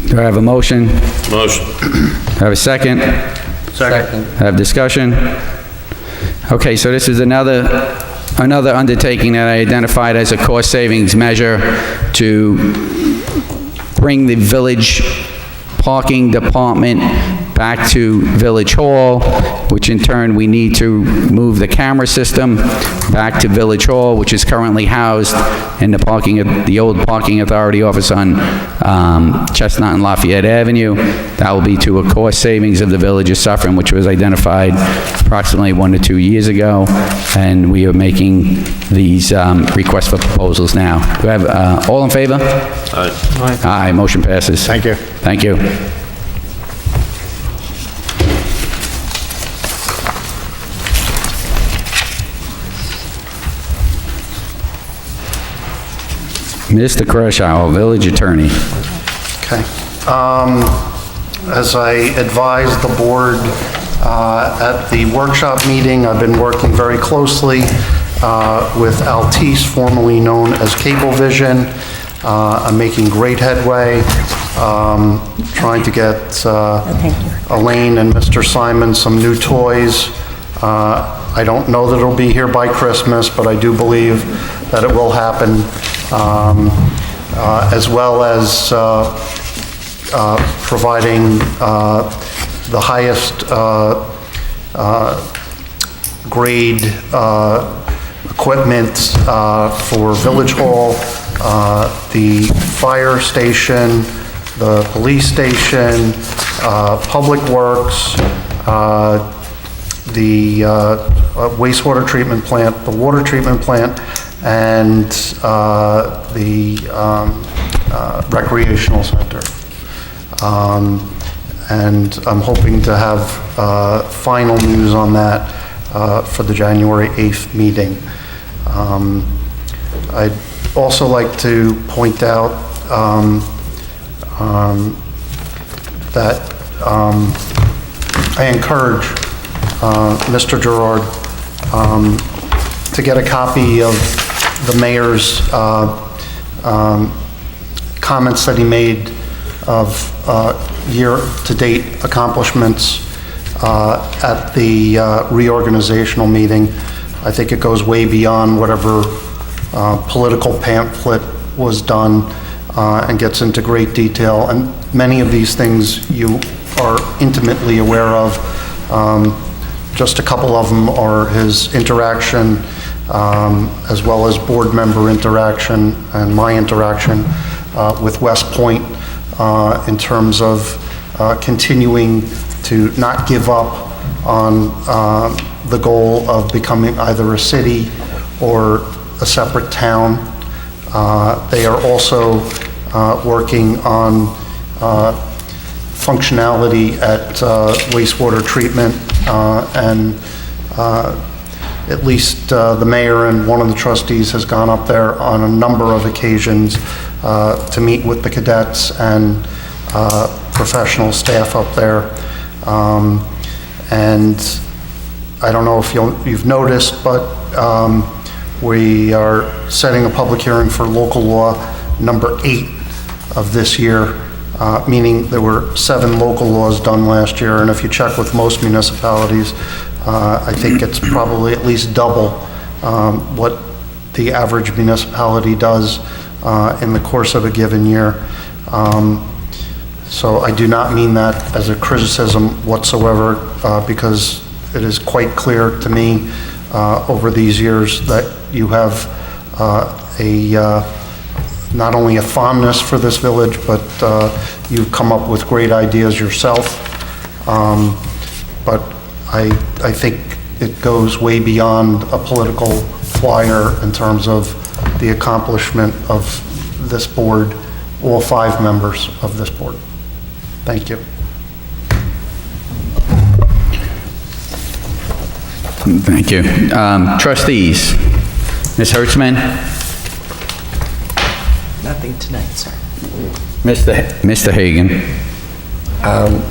B: Do I have a motion?
C: Motion.
B: Do I have a second?
D: Second.
B: Have discussion? Okay, so this is another undertaking that I identified as a cost savings measure to bring the village parking department back to Village Hall, which in turn we need to move the camera system back to Village Hall, which is currently housed in the old parking authority office on Chestnut and Lafayette Avenue. That will be to a cost savings of the Village of Suffern, which was identified approximately 1 to 2 years ago, and we are making these requests for proposals now. Do I have, all in favor?
C: Aye.
B: Aye, motion passes.
Q: Thank you.
B: Thank you. Mr. Kraushaar, Village Attorney.
H: Okay. As I advised the board at the workshop meeting, I've been working very closely with Altice, formerly known as Cablevision. I'm making great headway, trying to get Elaine and Mr. Simon some new toys. I don't know that it'll be here by Christmas, but I do believe that it will happen, as well as providing the highest grade equipment for Village Hall, the fire station, the police station, Public Works, the wastewater treatment plant, the water treatment plant, and the recreational center. And I'm hoping to have final news on that for the January 8th meeting. I'd also like to point out that I encourage Mr. Gerard to get a copy of the mayor's comments that he made of year-to-date accomplishments at the reorganizational meeting. I think it goes way beyond whatever political pamphlet was done and gets into great detail. And many of these things you are intimately aware of. Just a couple of them are his interaction, as well as board member interaction and my interaction with West Point in terms of continuing to not give up on the goal of becoming either a city or a separate town. They are also working on functionality at wastewater treatment, and at least the mayor and one of the trustees has gone up there on a number of occasions to meet with the cadets and professional staff up there. And I don't know if you've noticed, but we are setting a public hearing for local law number 8 of this year, meaning there were 7 local laws done last year, and if you check with most municipalities, I think it's probably at least double what the average municipality does in the course of a given year. So I do not mean that as a criticism whatsoever, because it is quite clear to me over these years that you have not only a fondness for this village, but you've come up with great ideas yourself. But I think it goes way beyond a political flyer in terms of the accomplishment of this board, all 5 members of this board. Thank you.
B: Thank you. Trustees, Ms. Hertzman?
D: Nothing tonight, sir.
B: Mr. Hagen?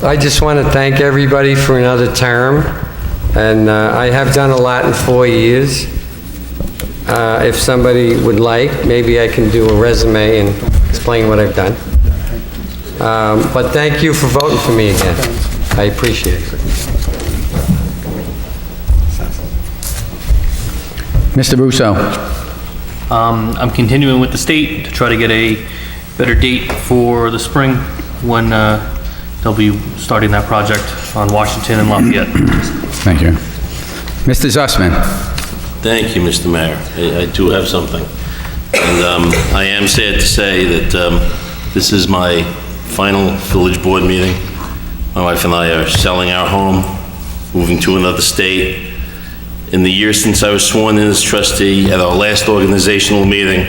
F: I just want to thank everybody for another term, and I have done a lot in 4 years. If somebody would like, maybe I can do a resume and explain what I've done. But thank you for voting for me again. I appreciate it.
B: Mr. Russo?
I: I'm continuing with the state to try to get a better date for the spring when they'll be starting that project on Washington and Lafayette.
B: Thank you. Mr. Sussman?
C: Thank you, Mr. Mayor. I do have something. And I am sad to say that this is my final village board meeting. My wife and I are selling our home, moving to another state. In the year since I was sworn in as trustee at our last organizational meeting,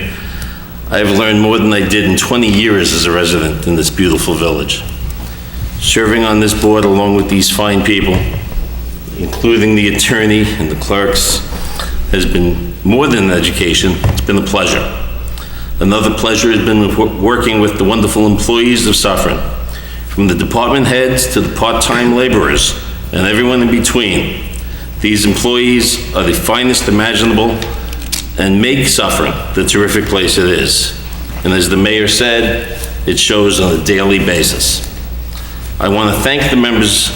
C: I have learned more than I did in 20 years as a resident in this beautiful village. Serving on this board along with these fine people, including the attorney and the clerks, has been more than an education. It's been a pleasure. Another pleasure has been working with the wonderful employees of Suffern, from the department heads to the part-time laborers and everyone in between. These employees are the finest imaginable and make Suffern the terrific place it is. And as the mayor said, it shows on a daily basis. I want to thank the members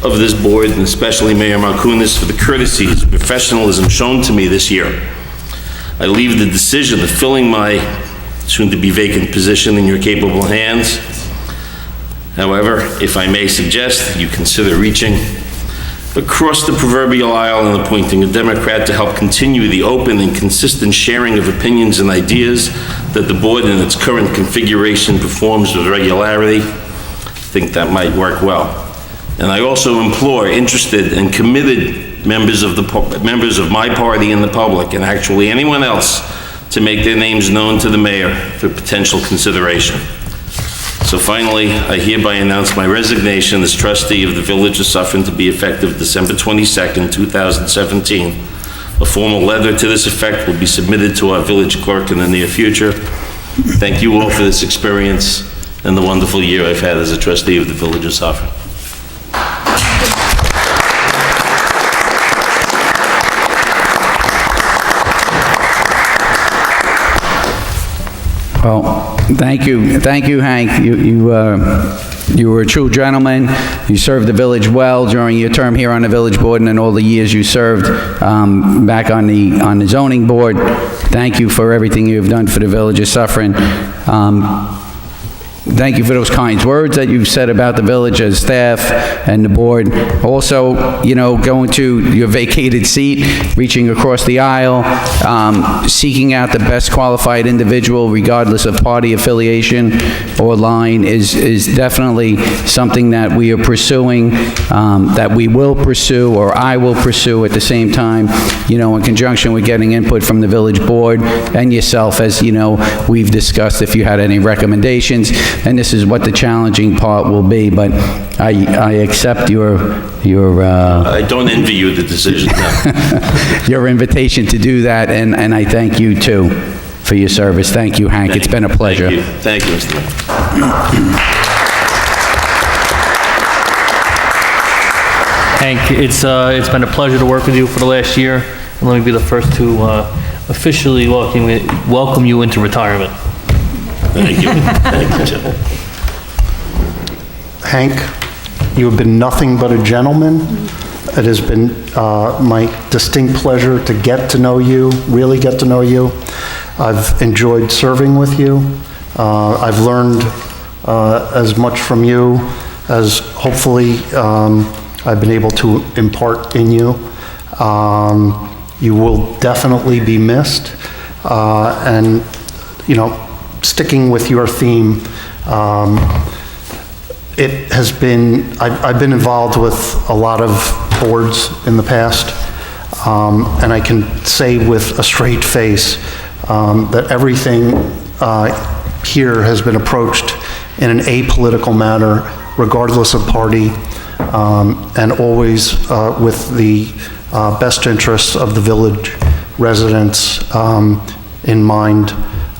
C: of this board, and especially Mayor Markunas, for the courtesy and professionalism shown to me this year. I leave the decision of filling my soon-to-be vacant position in your capable hands. However, if I may suggest, you consider reaching across the proverbial aisle and appointing a Democrat to help continue the open and consistent sharing of opinions and ideas that the board in its current configuration performs with regularity. I think that might work well. And I also implore interested and committed members of my party and the public, and actually anyone else, to make their names known to the mayor for potential consideration. So finally, I hereby announce my resignation as trustee of the Village of Suffern to be effective December 22nd, 2017. A formal letter to this effect will be submitted to our village clerk in the near future. Thank you all for this experience and the wonderful year I've had as a trustee of the Village of Suffern.
B: Well, thank you, Hank. You were a true gentleman. You served the village well during your term here on the village board and in all the years you served back on the zoning board. Thank you for everything you've done for the Village of Suffern. Thank you for those kind words that you've said about the village as staff and the board. Also, you know, going to your vacated seat, reaching across the aisle, seeking out the best qualified individual regardless of party affiliation or line is definitely something that we are pursuing, that we will pursue, or I will pursue at the same time, you know, in conjunction with getting input from the village board and yourself, as you know, we've discussed if you had any recommendations. And this is what the challenging part will be, but I accept your
C: I don't envy you the decision now.
B: your invitation to do that, and I thank you too for your service. Thank you, Hank. It's been a pleasure.
C: Thank you, Mr. Mayor.
I: Hank, it's been a pleasure to work with you for the last year, and let me be the first to officially welcome you into retirement.
C: Thank you. Thank you, Jim.
H: Hank, you have been nothing but a gentleman. It has been my distinct pleasure to get to know you, really get to know you. I've enjoyed serving with you. I've learned as much from you as hopefully I've been able to impart in you. You will definitely be missed. And, you know, sticking with your theme, it has been, I've been involved with a lot of boards in the past, and I can say with a straight face that everything here has been approached in an apolitical manner, regardless of party, and always with the best interests of the village residents in mind.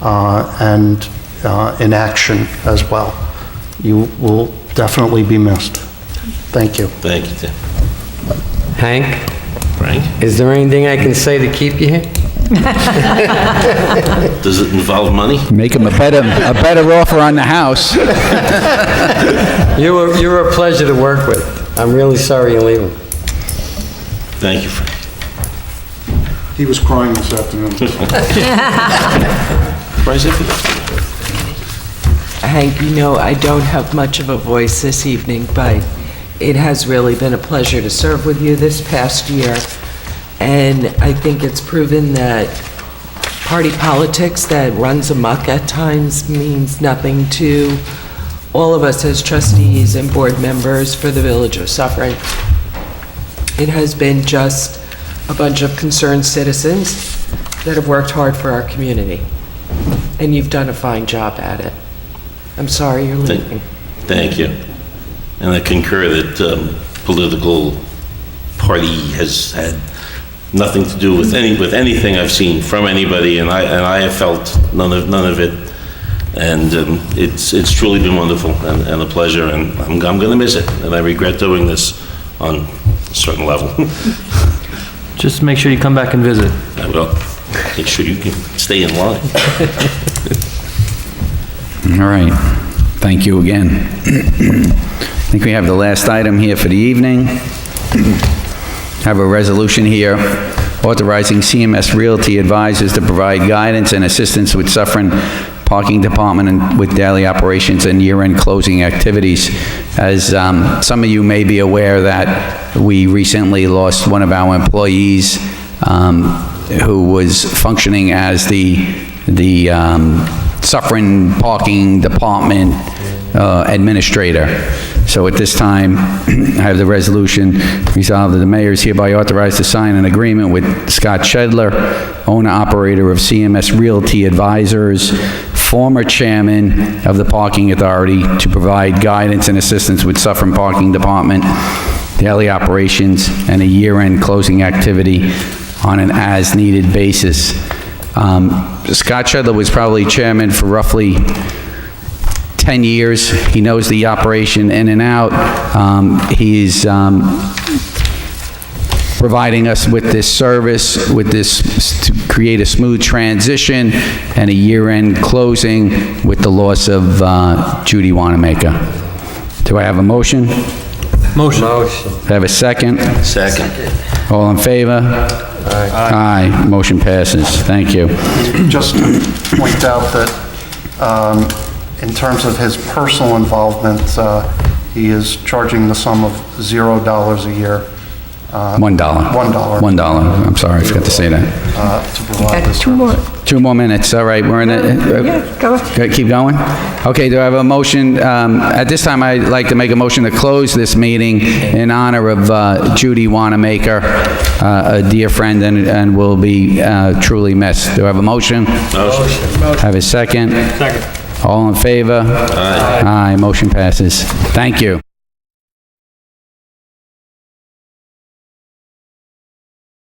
H: And in action as well. You will definitely be missed. Thank you.
C: Thank you, Tim.
F: Hank?
C: Frank?
F: Is there anything I can say to keep you here?
C: Does it involve money?
B: Make him a better offer on the house.
F: You were a pleasure to work with. I'm really sorry you're leaving.
C: Thank you, Frank.
H: He was crying this afternoon.
R: Hank, you know, I don't have much of a voice this evening, but it has really been a pleasure to serve with you this past year. And I think it's proven that party politics that runs amok at times means nothing to all of us as trustees and board members for the Village of Suffern. It has been just a bunch of concerned citizens that have worked hard for our community. And you've done a fine job at it. I'm sorry you're leaving.
C: Thank you. And I concur that political party has had nothing to do with anything I've seen from anybody, and I have felt none of it. And it's truly been wonderful and a pleasure, and I'm going to miss it, and I regret doing this on a certain level.
I: Just make sure you come back and visit.
C: I will. Make sure you can stay in line.
B: All right. Thank you again. I think we have the last item here for the evening. Have a resolution here authorizing CMS Realty Advisors to provide guidance and assistance with Suffern Parking Department and with daily operations and year-end closing activities. As some of you may be aware that we recently lost one of our employees who was functioning as the Suffern Parking Department administrator. So at this time, I have the resolution resolved that the mayor is hereby authorized to sign an agreement with Scott Shedler, owner-operator of CMS Realty Advisors, former chairman of the Parking Authority, to provide guidance and assistance with Suffern Parking Department, daily operations, and a year-end closing activity on an as-needed basis. Scott Shedler was probably chairman for roughly 10 years. He knows the operation in and out. He's providing us with this service, to create a smooth transition and a year-end closing with the loss of Judy Wanamaker. Do I have a motion?
I: Motion.
B: Do I have a second?
C: Second.
B: All in favor? Aye. Aye. Motion passes. Thank you.
H: Just to point out that in terms of his personal involvement, he is charging the sum of $0 a year.
B: $1.
H: $1.
B: $1. I'm sorry, I forgot to say that.
H: To provide this service.
B: 2 more minutes. All right, we're in a...
G: Yeah, go ahead.
B: Keep going? Okay, do I have a motion? At this time, I'd like to make a motion to close this meeting in honor of Judy Wanamaker, a dear friend and will be truly missed. Do I have a motion?
C: Motion.
B: Have a second?
I: Second.
B: All in favor?
C: Aye.
B: Aye, motion passes. Thank you.